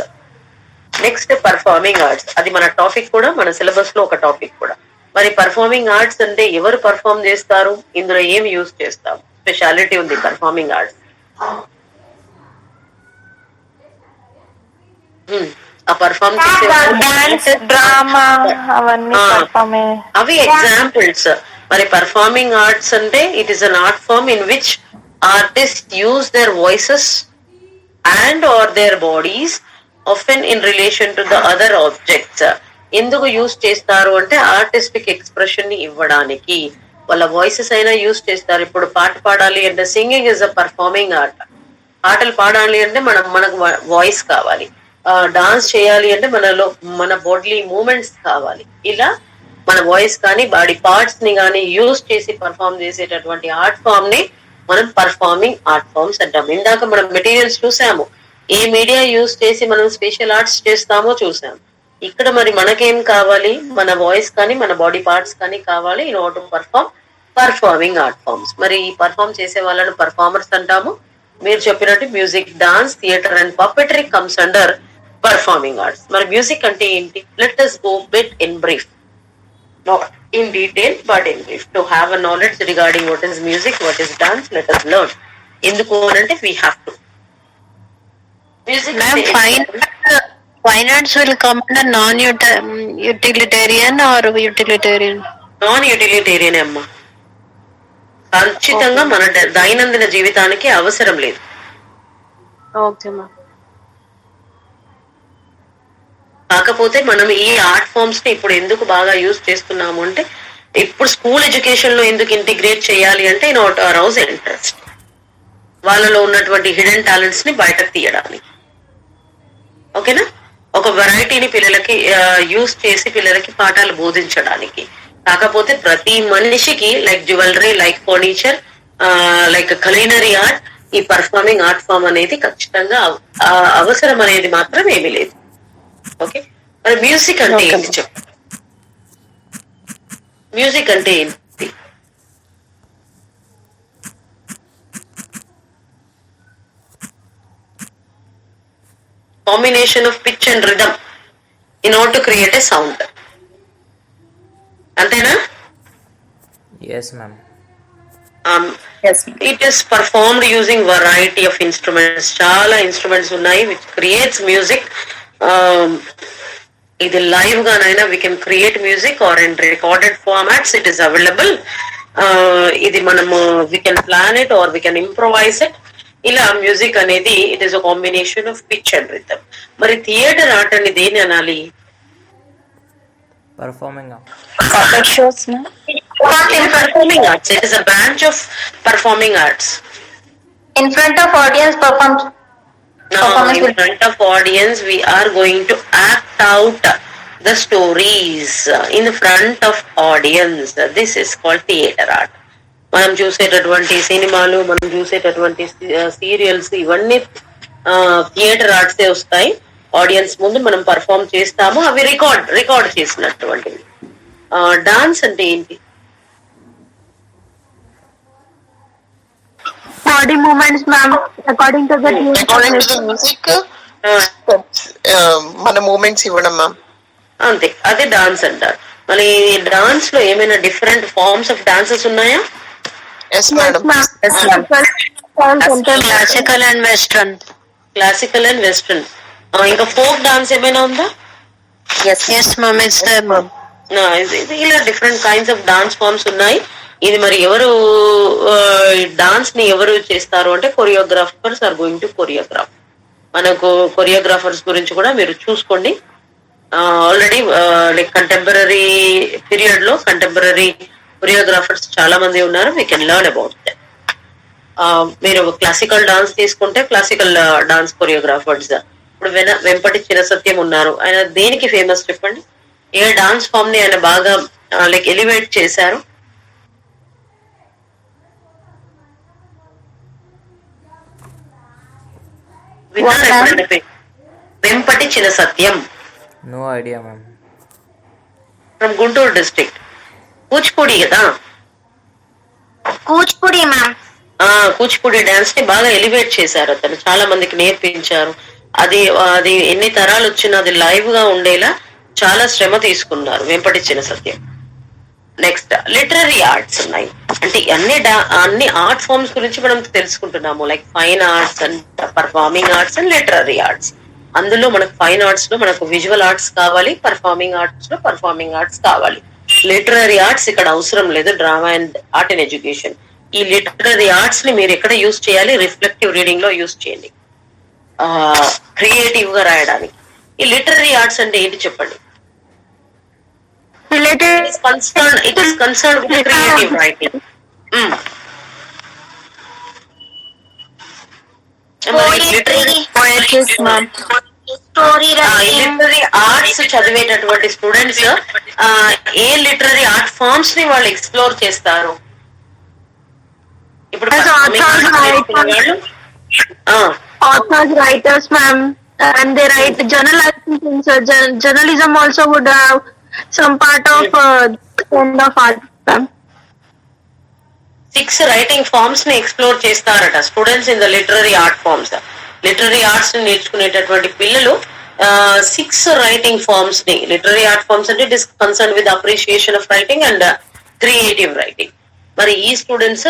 Next, performing arts. అది మన టాపిక్ కూడా, మన సిలబస్ లో ఒక టాపిక్ కూడా. మరి పర్ఫార్మింగ్ ఆర్ట్స్ అంటే ఎవరు పర్ఫార్మ్ చేస్తారు, ఇందులో ఏం యూజ్ చేస్తాం, స్పెషాలిటీ ఉంది పర్ఫార్మింగ్ ఆర్ట్స్. ఆ పర్ఫార్మ్ డాన్స్, డ్రామా అవన్నీ అవి ఎగ్జాంపుల్స్. మరి పర్ఫార్మింగ్ ఆర్ట్స్ అంటే it is an art form in which artist use their voices and or their bodies often in relation to the other objects. ఎందుకు use చేస్తారు అంటే artistic expression ని ఇవ్వడానికి. వాళ్ళ వాయిసెస్ అయినా యూజ్ చేస్తారు. ఇప్పుడు పాట పాడాలి అంటే singing is a performing art. పాటలు పాడాలి అంటే మనకు వాయిస్ కావాలి. డాన్స్ చేయాలి అంటే మన బాడీ మూమెంట్స్ కావాలి. ఇలా మన వాయిస్ కానీ బాడీ పార్ట్స్ ని కానీ యూజ్ చేసి పర్ఫార్మ్ చేసేటటువంటి ఆర్ట్ ఫామ్ ని మనం పర్ఫార్మింగ్ ఆర్ట్ ఫార్మ్స్ అంటాం. ఇందాక మనం మెటీరియల్స్ చూసాము, ఏ మీడియా యూజ్ చేసి మనం స్పెషల్ ఆర్ట్స్ చేస్తామో చూసాము. ఇక్కడ మరి మనకేం కావాలి, మన వాయిస్ కానీ మన బాడీ పార్ట్స్ కానీ కావాలి in order to performing art forms. మరి ఈ పర్ఫార్మ్ చేసే వాళ్ళను పర్ఫార్మర్స్ అంటాము. మీరు చెప్పినట్టు music, dance, theatre and puppetry comes under performing arts. మరి మ్యూజిక్ అంటే ఏంటి? Let us go bit in brief, not in detail but in brief, to have a knowledge regarding what is music, what is dance. Let us learn. ఎందుకు అంటే we have to. Music fine arts will come under non utilitarian or utilitarian? Non utilitarian అమ్మా. ఖచ్చితంగా మన దైనందిన జీవితానికి అవసరం లేదు. Okay ma'am. కాకపోతే మనం ఈ ఆర్ట్ ఫామ్స్ ని ఇప్పుడు ఎందుకు బాగా యూజ్ చేస్తున్నాము అంటే, ఇప్పుడు స్కూల్ ఎడ్యుకేషన్ లో ఎందుకు ఇంటిగ్రేట్ చేయాలి అంటే నాట్ అరౌజ్ ఇంట్రెస్ట్, వాళ్ళలో ఉన్నటువంటి హిడెన్ టాలెంట్స్ ని బయటకు తీయడానికి. ఓకేనా? ఒక వెరైటీని పిల్లలకి యూజ్ చేసి పిల్లలకి పాఠాలు బోధించడానికి. కాకపోతే ప్రతి మనిషికి like jewellery, like furniture, like culinary art, ఈ పర్ఫార్మింగ్ ఆర్ట్ ఫామ్ అనేది ఖచ్చితంగా అవసరం అనేది మాత్రం ఏమీ లేదు. ఓకే, మరి మ్యూజిక్ అంటే ఏంటి చెప్పు. మ్యూజిక్ అంటే ఏంటి? Combination of pitch and rhythm in order to create a sound. అంతేనా? Yes, ma'am. Yes. It is performed using variety of instruments. చాలా ఇన్స్ట్రుమెంట్స్ ఉన్నాయి which creates music. ఇది live గానైనా we can create music or in recorded formats it is available. ఇది మనము we can plan it or we can improvise it. ఇలా music అనేది it is a combination of pitch and rhythm. మరి theatre art అని దేని అనాలి? Performing art. Puppet shows, no? Performing arts. It is a branch of performing arts. In front of audience performs. Now, in front of audience, we are going to act out the stories in front of audience. This is called theatre art. మనం చూసేటటువంటి సినిమాలు, మనం చూసేటటువంటి serials, ఇవన్నీ theatre ఆర్ట్సే వస్తాయి. Audience ముందు మనం perform చేస్తాము, అవి రికార్డ్ చేసినటువంటివి. డాన్స్ అంటే ఏంటి? Body movements, ma'am, according to the music మన మూమెంట్స్ ఇవ్వడం మ్యామ్. అంతే, అదే డాన్స్ అంటారు. మరి డాన్స్ లో ఏమైనా డిఫరెంట్ ఫార్మ్స్ ఆఫ్ డాన్సెస్ ఉన్నాయా? Yes madam. Classical and western. Classical and western. ఇంకా ఫోక్ డాన్స్ ఏమైనా ఉందా? Yes ma'am, it's there ma'am. ఇలా different kinds of dance forms ఉన్నాయి. ఇది మరి ఎవరు డాన్స్ ని ఎవరు చేస్తారు అంటే choreographers are going to choreograph. మనకు కొరియోగ్రాఫర్స్ గురించి కూడా మీరు చూసుకోండి. ఆల్రెడీ లైక్ కంటెంపరీ పీరియడ్ లో కంటెంపరీ కొరియోగ్రాఫర్స్ చాలా మంది ఉన్నారు. We can learn about that. మీరు క్లాసికల్ డాన్స్ తీసుకుంటే క్లాసికల్ డాన్స్ కొరియోగ్రాఫర్స్ ఇప్పుడు వెంపటి చినసత్యం ఉన్నారు. ఆయన దేనికి ఫేమస్ చెప్పండి? ఏ డాన్స్ ఫామ్ ని ఆయన బాగా లైక్ ఎలివేట్ చేశారు? Vempati Chinasatyam. No idea, ma'am. From Guntur district. Kuchipudi కదా? కూచిపూడి మ్యామ్. కూచిపూడి డాన్స్ ని బాగా ఎలివేట్ చేశారు. అతను చాలా మందికి నేర్పించారు. అది ఎన్ని తరాలు వచ్చినా అది లైవ్ గా ఉండేలా చాలా శ్రమ తీసుకున్నారు Vempati Chinasatyam. Next literary arts ఉన్నాయి. అంటే అన్ని ఆర్ట్ ఫార్మ్స్ గురించి మనం తెలుసుకుంటున్నాము. Like fine arts and performing arts and literary arts. అందులో మనకు ఫైన్ ఆర్ట్స్ లో మనకు విజువల్ ఆర్ట్స్ కావాలి, పర్ఫార్మింగ్ ఆర్ట్స్ లో పర్ఫార్మింగ్ ఆర్ట్స్ కావాలి. లిటరరీ ఆర్ట్స్ ఇక్కడ అవసరం లేదు. Drama and art and education. ఈ లిటరరీ ఆర్ట్స్ ని మీరు ఎక్కడ యూజ్ చేయాలి? రిఫ్లెక్టివ్ రీడింగ్ లో యూజ్ చేయండి, క్రియేటివ్ గా రాయడానికి. ఈ లిటరరీ ఆర్ట్స్ అంటే ఏంటి చెప్పండి? It is concerned with creative writing. Literary arts చదివేటటువంటి స్టూడెంట్స్ ఏ లిటరరీ ఆర్ట్ ఫార్మ్స్ ని వాళ్ళు ఎక్స్ప్లోర్ చేస్తారు? ఇప్పుడు authors, writers, ma'am, and they write journalism. Journalism also would have some part of kind of art, ma'am. 6 writing forms ని explore చేస్తారట students in the literary art forms. Literary arts ని నేర్చుకునేటటువంటి పిల్లలు 6 writing forms ని, literary art forms అంటే it is concern with appreciation of writing and creative writing. మరి ఈ students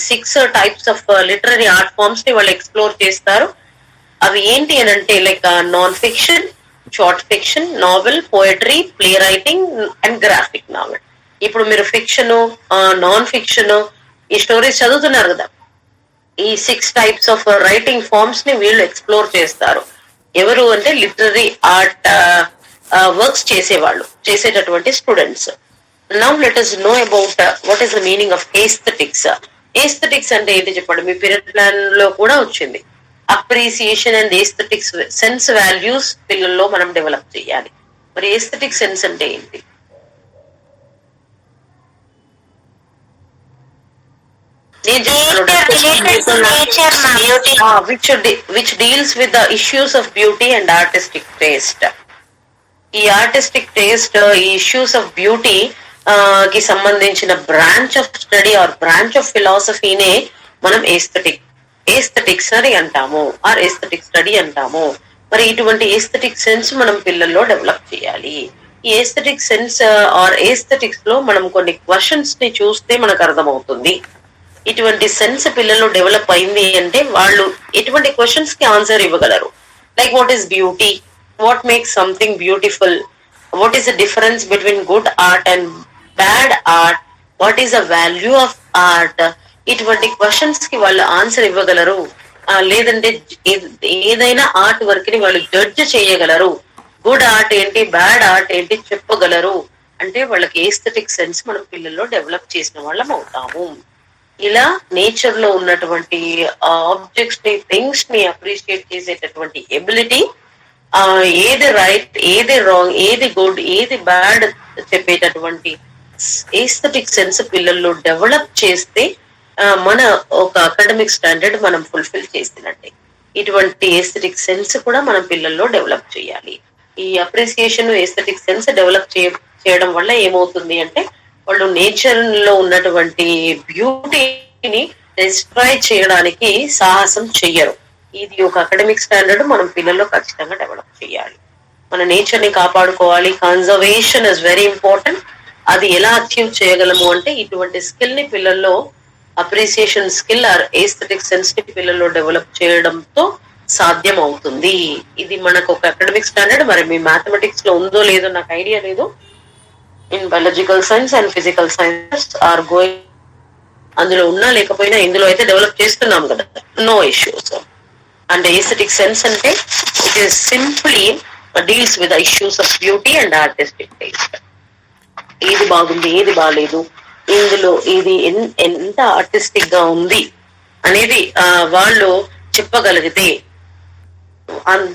6 types of literary art forms ని వాళ్ళు ఎక్స్ప్లోర్ చేస్తారు. అవి ఏంటి అని అంటే like non fiction, short fiction, novel, poetry, play writing and graphic novel. ఇప్పుడు మీరు ఫిక్షన్, నాన్ ఫిక్షన్ ఈ స్టోరీస్ చదువుతున్నారు కదా, ఈ 6 types ఆఫ్ రైటింగ్ ఫార్మ్స్ ని వీళ్ళు ఎక్స్ప్లోర్ చేస్తారు. ఎవరు అంటే లిటరరీ ఆర్ట్ వర్క్స్ చేసేటటువంటి students. Now let us know about what is the meaning of aesthetics. Aesthetics అంటే ఏంటి చెప్పండి? మీ పీరియడ్ ప్లాన్ లో కూడా వచ్చింది. Appreciation and aesthetics sense values పిల్లల్లో మనం డెవలప్ చేయాలి. మరి ఏస్థెటిక్ సెన్స్ అంటే ఏంటి? which deals with the issues of beauty and artistic taste. ఈ ఆర్టిస్టిక్ టేస్ట్, ఈ ఇష్యూస్ ఆఫ్ బ్యూటీ కి సంబంధించిన branch of study or branch of ఫిలాసఫీనే మనం ఏస్థెటిక్స్ అని అంటాము, ఆర్ ఏస్థెటిక్ స్టడీ అంటాము. మరి ఇటువంటి ఏస్థెటిక్ సెన్స్ మనం పిల్లల్లో డెవలప్ చేయాలి. ఈ ఏస్థెటిక్ సెన్స్ ఆర్ ఏస్థెటిక్స్ లో మనం కొన్ని క్వశ్చన్స్ ని చూస్తే మనకు అర్థమవుతుంది. ఇటువంటి సెన్స్ పిల్లల్లో డెవలప్ అయింది అంటే వాళ్ళు ఎటువంటి క్వశ్చన్స్ కి ఆన్సర్ ఇవ్వగలరు. Like what is beauty, what makes something beautiful, what is the difference between good art and bad art, what is the value of art, ఇటువంటి క్వశ్చన్స్ కి వాళ్ళు ఆన్సర్ ఇవ్వగలరు. లేదంటే ఏదైనా ఆర్ట్ వర్క్ ని వాళ్ళు జడ్జ్ చేయగలరు. గుడ్ ఆర్ట్ ఏంటి, బ్యాడ్ ఆర్ట్ ఏంటి చెప్పగలరు. అంటే వాళ్ళకి ఏస్థెటిక్ సెన్స్ మనం పిల్లల్లో డెవలప్ చేసిన వాళ్ళం అవుతాము. ఇలా నేచర్ లో ఉన్నటువంటి ఆబ్జెక్ట్స్ ని, థింగ్స్ ని అప్రిషియేట్ చేసేటటువంటి ఎబిలిటీ, ఏది రైట్, ఏది రాంగ్, ఏది గుడ్, ఏది బ్యాడ్ చెప్పేటటువంటి ఏస్థెటిక్ సెన్స్ పిల్లల్లో డెవలప్ చేస్తే మన ఒక అకాడమిక్ స్టాండర్డ్ మనం ఫుల్ఫిల్ చేసినట్టే. ఇటువంటి ఏస్థెటిక్ సెన్స్ కూడా మనం పిల్లల్లో డెవలప్ చేయాలి. ఈ అప్రిసియేషన్, ఏస్థెటిక్ సెన్స్ డెవలప్ చేయడం వల్ల ఏమవుతుంది అంటే వాళ్ళు నేచర్ లో ఉన్నటువంటి బ్యూటీని డిస్ట్రాయ్ చేయడానికి సాహసం చెయ్యరు. ఇది ఒక అకాడమిక్ స్టాండర్డ్ మనం పిల్లల్లో ఖచ్చితంగా డెవలప్ చేయాలి. మన నేచర్ ని కాపాడుకోవాలి. Conservation is very important. అది ఎలా అచీవ్ చేయగలము అంటే ఇటువంటి స్కిల్ ని పిల్లల్లో, appreciation skill or aesthetic sense ని పిల్లల్లో డెవలప్ చేయడంతో సాధ్యం అవుతుంది. ఇది మనకు ఒక అకాడమిక్ స్టాండర్డ్. మరి మీ మ్యాథమెటిక్స్ లో ఉందో లేదో నాకు ఐడియా లేదు. In biological science and physical science are going, అందులో ఉన్నా లేకపోయినా ఇందులో అయితే డెవలప్ చేస్తున్నాం కదా, no issues. And aesthetic sense అంటే it is simply deals with issues of beauty and artistic taste. ఏది బాగుంది, ఏది బాగాలేదు, ఇందులో ఇది ఎంత ఆర్టిస్టిక్ గా ఉంది అనేది వాళ్ళు చెప్పగలిగితే,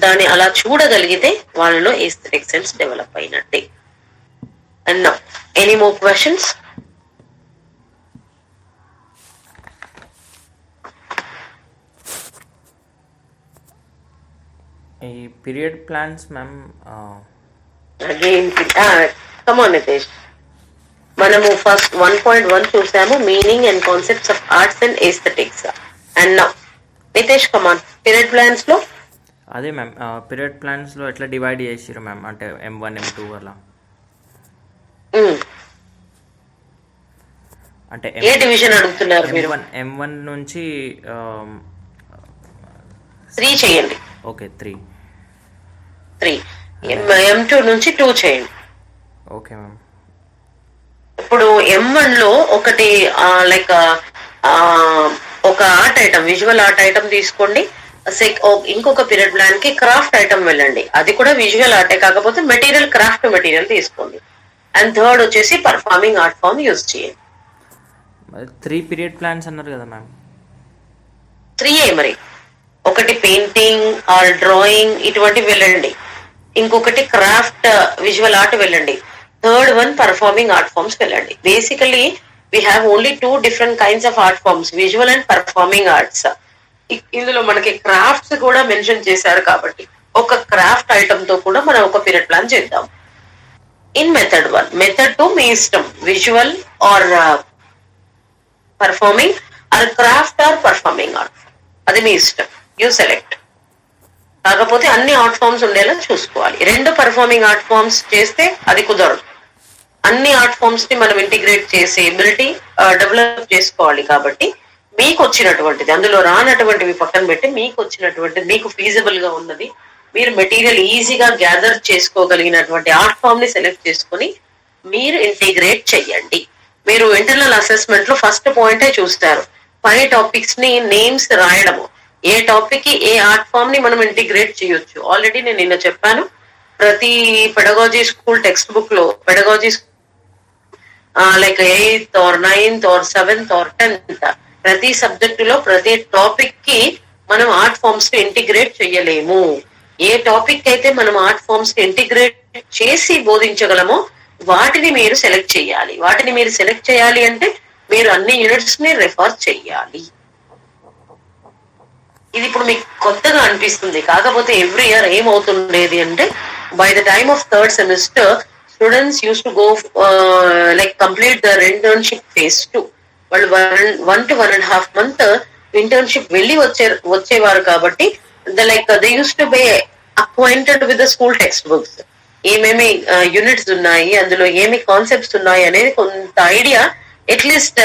దాన్ని అలా చూడగలిగితే వాళ్ళలో ఏస్థెటిక్ సెన్స్ డెవలప్ అయినట్టే. And now, any more questions? ఈ period plans ma'am Again, come on Nitesh. మనము ఫస్ట్ 1.1 చూసాము, meaning and concepts of arts and aesthetics. And now Nitesh come on, period plans లో అదే మ్యామ్ పీరియడ్ ప్లాన్స్లో ఎట్లా divide చేసిరు ma'am? అంటే M1, M2 అలా. అంటే ఏ డివిజన్ అడుగుతున్నారు మీరు? M1 నుంచి 3 చేయండి. ఓకే 3. M2 నుంచి 2 చేయండి. Okay ma'am. ఇప్పుడు M1 లో ఒకటి లైక్ ఒక art item, visual art item తీసుకోండి. ఇంకొక పీరియడ్ ప్లాన్ కి క్రాఫ్ట్ ఐటమ్ వెళ్ళండి, అది కూడా విజువల్ ఆర్టే, కాకపోతే మెటీరియల్ క్రాఫ్ట్ మెటీరియల్ తీసుకోండి. అండ్ థర్డ్ వచ్చేసి పర్ఫార్మింగ్ ఆర్ట్ ఫామ్ యూజ్ చేయండి. 3 పీరియడ్ ప్లాన్స్ అన్నారు కదా మ్యామ్? 3 మరి. ఒకటి పెయింటింగ్ ఆర్ డ్రాయింగ్ ఇటువంటి వెళ్ళండి, ఇంకొకటి క్రాఫ్ట్ విజువల్ ఆర్ట్ వెళ్ళండి, third one performing art forms వెళ్ళండి. Basically we have only 2 different kinds of art forms, visual and performing arts. ఇందులో మనకి క్రాఫ్ట్స్ కూడా మెన్షన్ చేశారు కాబట్టి ఒక క్రాఫ్ట్ ఐటమ్ తో కూడా మనం ఒక పీరియడ్ ప్లాన్ చేద్దాం. ఇన్ మెథడ్ 1, మెథడ్ 2 మీ ఇష్టం, visual or performing or craft or performing art, అది మీ ఇష్టం, యూ సెలెక్ట్. కాకపోతే అన్ని ఆర్ట్ ఫార్మ్స్ ఉండేలా చూసుకోవాలి. 2 పర్ఫార్మింగ్ ఆర్ట్ ఫార్మ్స్ చేస్తే అది కుదరదు. అన్ని ఆర్ట్ ఫార్మ్స్ ని మనం ఇంటిగ్రేట్ చేసే ఎబిలిటీ డెవలప్ చేసుకోవాలి. కాబట్టి మీకు వచ్చినటువంటిది, అందులో రానటువంటివి పక్కన పెట్టి మీకు వచ్చినటువంటిది, మీకు ఫీజిబుల్ గా ఉన్నది మీరు మెటీరియల్ ఈజీగా గ్యాదర్ చేసుకోగలిగినటువంటి ఆర్ట్ ఫామ్ ని సెలెక్ట్ చేసుకొని మీరు ఇంటిగ్రేట్ చెయ్యండి. మీరు ఇంటర్నల్ అసెస్మెంట్ లో ఫస్ట్ పాయింటే చూస్తారు, 5 టాపిక్స్ ని నేమ్స్ రాయడము, ఏ టాపిక్ కి ఏ ఆర్ట్ ఫామ్ ని మనం ఇంటిగ్రేట్ చేయొచ్చు. ఆల్రెడీ నేను నిన్న చెప్పాను, ప్రతి పెడగాజీ స్కూల్ టెక్స్ట్ బుక్ లో pedagogy like 8th or 9th or 7th or 10th ప్రతి సబ్జెక్టు లో ప్రతి టాపిక్ కి మనం ఆర్ట్ ఫామ్స్ కి ఇంటిగ్రేట్ చేయలేము. ఏ టాపిక్ అయితే మనం ఆర్ట్ ఫామ్స్ కి ఇంటిగ్రేట్ చేసి బోధించగలమో వాటిని మీరు సెలెక్ట్ చేయాలి. వాటిని మీరు సెలెక్ట్ చేయాలి అంటే మీరు అన్ని యూనిట్స్ ని రెఫర్ చేయాలి. ఇది ఇప్పుడు మీకు కొత్తగా అనిపిస్తుంది, కాకపోతే ఎవ్రీ ఇయర్ ఏమవుతుండేది అంటే by the time of 3rd semester students use to go like complete there internship phase 2. వాళ్ళు 1 to 1.5 months ఇంటర్న్షిప్ వెళ్ళి వచ్చేవారు కాబట్టి they use to be acquainted with the school text books. ఏమేమి యూనిట్స్ ఉన్నాయి, అందులో ఏమి concepts ఉన్నాయి అనేది కొంత idea, at least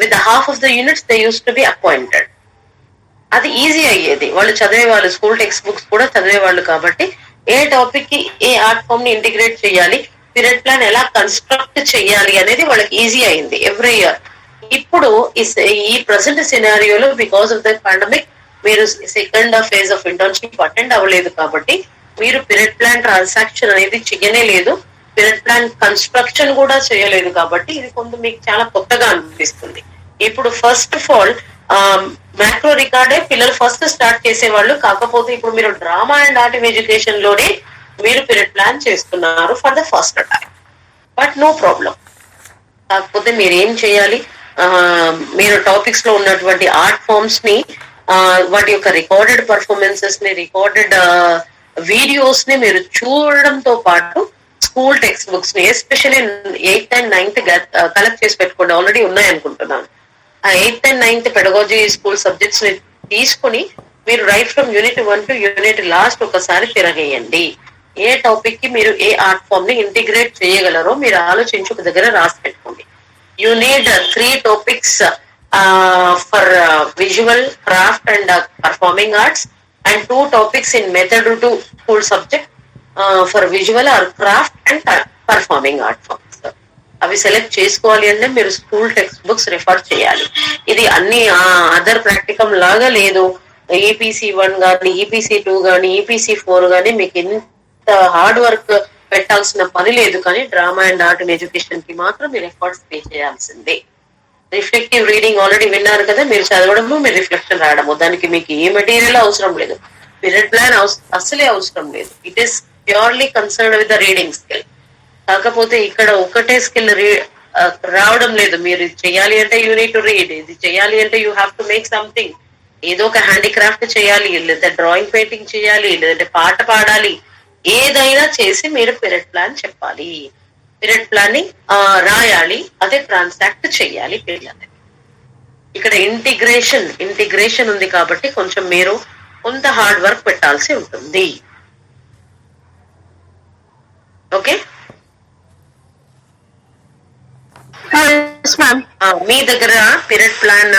with half of the units they use to be acquainted. అది ఈజీ అయ్యేది, వాళ్ళు చదివేవాళ్ళు, స్కూల్ టెక్స్ట్ బుక్స్ కూడా చదివేవాళ్ళు. కాబట్టి ఏ టాపిక్ కి ఏ ఆర్ట్ ఫామ్ ని ఇంటిగ్రేట్ చేయాలి, పీరియడ్ ప్లాన్ ఎలా కన్స్ట్రక్ట్ చేయాలి అనేది వాళ్ళకి ఈజీ అయింది ఎవ్రీ ఇయర్. ఇప్పుడు ఈ ప్రెసెంట్ సినారియోలో బికాస్ ఆఫ్ ద పాండమిక్ మీరు second phase of internship attend అవ్వలేదు కాబట్టి మీరు పీరియడ్ ప్లాన్ ట్రాన్సాక్షన్ అనేది చేయనే లేదు, పీరియడ్ ప్లాన్ కన్స్ట్రక్షన్ కూడా చేయలేదు. కాబట్టి ఇది కొంచెం మీకు చాలా కొత్తగా అనిపిస్తుంది. ఇప్పుడు ఫస్ట్ ఆఫ్ ఆల్ మ్యాక్రో రికార్డే పిల్లలు ఫస్ట్ స్టార్ట్ చేసేవాళ్ళు, కాకపోతే ఇప్పుడు మీరు డ్రామా అండ్ ఆర్ట్ ఎడ్యుకేషన్ లోనే మీరు పీరియడ్ ప్లాన్ చేస్తున్నారు for the first time. But no problem. కాకపోతే మీరు ఏం చేయాలి, మీరు టాపిక్స్ లో ఉన్నటువంటి ఆర్ట్ ఫామ్స్ ని, వాటి యొక్క రికార్డెడ్ పర్ఫార్మెన్సెస్ ని, రికార్డెడ్ వీడియోస్ ని మీరు చూడడంతో పాటు స్కూల్ టెక్స్ట్ బుక్స్ ని especially 8th and 9th collect చేసి పెట్టుకోండి. ఆల్రెడీ ఉన్నాయనుకుంటున్నాను. ఆ 8th and 9th pedagogy school subjects ని తీసుకుని మీరు right from unit 1 to unit last ఒకసారి తిరగేయండి. ఏ టాపిక్ కి మీరు ఏ ఆర్ట్ ఫామ్ ని ఇంటిగ్రేట్ చేయగలరో మీరు ఆలోచించి ఒక దగ్గర రాసి పెట్టుకోండి. You need 3 topics for visual, craft and performing arts, and 2 topics in method to school subject for visual or craft and performing art forms. అవి సెలెక్ట్ చేసుకోవాలి అంటే మీరు స్కూల్ టెక్స్ట్ బుక్స్ రిఫర్ చేయాలి. ఇది అన్ని అదర్ ప్రాక్టికం లాగా లేదు. EPC 1 కానీ, EPC 2 కానీ, EPC 4 కానీ మీకు ఎంత హార్డ్ వర్క్ పెట్టాల్సిన పని లేదు. కానీ డ్రామా అండ్ ఆర్ట్ ఎడ్యుకేషన్ కి మాత్రం మీరు ఎఫర్ట్స్ పే చేయాల్సిందే. రిఫ్లెక్టివ్ రీడింగ్ ఆల్రెడీ విన్నారు కదా, మీరు చదవడము, మీరు రిఫ్లెక్షన్ రాయడము, దానికి మీకు ఏ మెటీరియల్ అవసరం లేదు, పీరియడ్ ప్లాన్ అసలే అవసరం లేదు. It is purely concern with the reading skill. కాకపోతే ఇక్కడ ఒకటే స్కిల్ రావడం లేదు. మీరు ఇది చేయాలి అంటే యూ నీడ్ టు రీడ్, ఇది చేయాలి అంటే you have to make something, ఏదో ఒక హ్యాండీక్రాఫ్ట్ చేయాలి, లేదా డ్రాయింగ్ పెయింటింగ్ చేయాలి, లేదంటే పాట పాడాలి, ఏదైనా చేసి మీరు పీరియడ్ ప్లాన్ చెప్పాలి, పీరియడ్ ప్లాన్ ని రాయాలి, అదే ట్రాన్సాక్ట్ చేయాలి పిల్లలు. ఇక్కడ ఇంటిగ్రేషన్ ఉంది కాబట్టి కొంచెం మీరు కొంత హార్డ్ వర్క్ పెట్టాల్సి ఉంటుంది. ఓకే, మీ దగ్గర పీరియడ్ ప్లాన్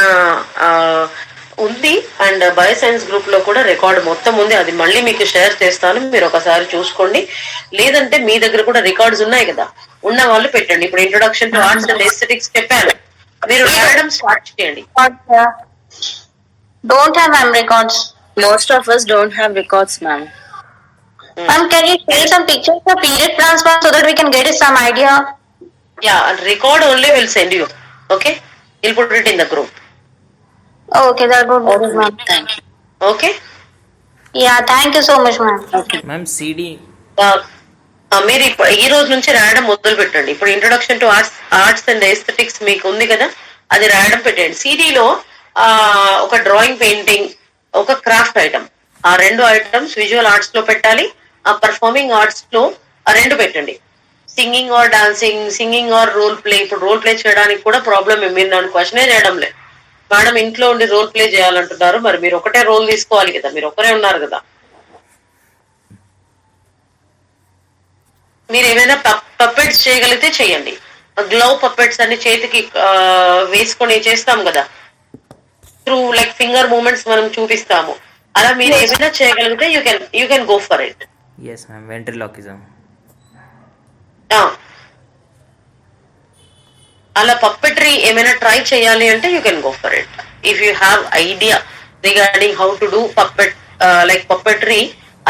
ఉంది అండ్ బయోసైన్స్ గ్రూప్ లో కూడా రికార్డ్ మొత్తం ఉంది. అది మళ్ళీ మీకు షేర్ చేస్తాను, మీరు ఒకసారి చూసుకోండి. లేదంటే మీ దగ్గర కూడా రికార్డ్స్ ఉన్నాయి కదా, ఉన్న వాళ్ళు పెట్టండి. ఇప్పుడు introduction to arts and aesthetics చెప్పాను, మీరు రాయడం స్టార్ట్ చేయండి. Don't have ma'am records. Most of us don't have records, ma'am. Ma'am, can you share some pictures of period plans so that we can get some idea? Yeah, record only will send you. Okay, we'll put it in the group. Okay, that would be good, ma'am. Thank you. Okay. Yeah, thank you so much, ma'am. Okay. Ma'am CD మీరు ఈ రోజు నుంచి రాయడం మొదలు పెట్టండి. ఇప్పుడు introduction to arts and aesthetics మీకు ఉంది కదా, అది రాయడం పెట్టండి. సిడీలో ఒక డ్రాయింగ్, పెయింటింగ్, ఒక క్రాఫ్ట్ ఐటమ్, ఆ 2 ఐటమ్స్ విజువల్ ఆర్ట్స్ లో పెట్టాలి. ఆ పర్ఫార్మింగ్ ఆర్ట్స్ లో ఆ 2 పెట్టండి. Singing or dancing, singing or role play. ఇప్పుడు రోల్ ప్లే చేయడానికి కూడా ప్రాబ్లమ్, మీరు నన్ను క్వశ్చనే చేయడం లేదు. మేడం ఇంట్లో ఉండి రోల్ ప్లే చేయాలంటున్నారు, మరి మీరు ఒకటే రోల్ తీసుకోవాలి కదా, మీరు ఒకరే ఉన్నారు కదా. మీరు ఏమైనా పప్పెట్స్ చేయగలిగితే చేయండి. గ్లవ్ పప్పెట్స్ అన్ని చేతికి వేసుకొని చేస్తాం కదా, త్రూ లైక్ ఫింగర్ మూమెంట్స్ మనం చూపిస్తాము. అలా మీరు ఏమైనా చేయగలిగితే you can go for it. Yes ma'am, ventriloquism. అలా పప్పెటరీ ఏమైనా ట్రై చేయాలి అంటే you can go for it. If you have idea regarding how to do like puppetry,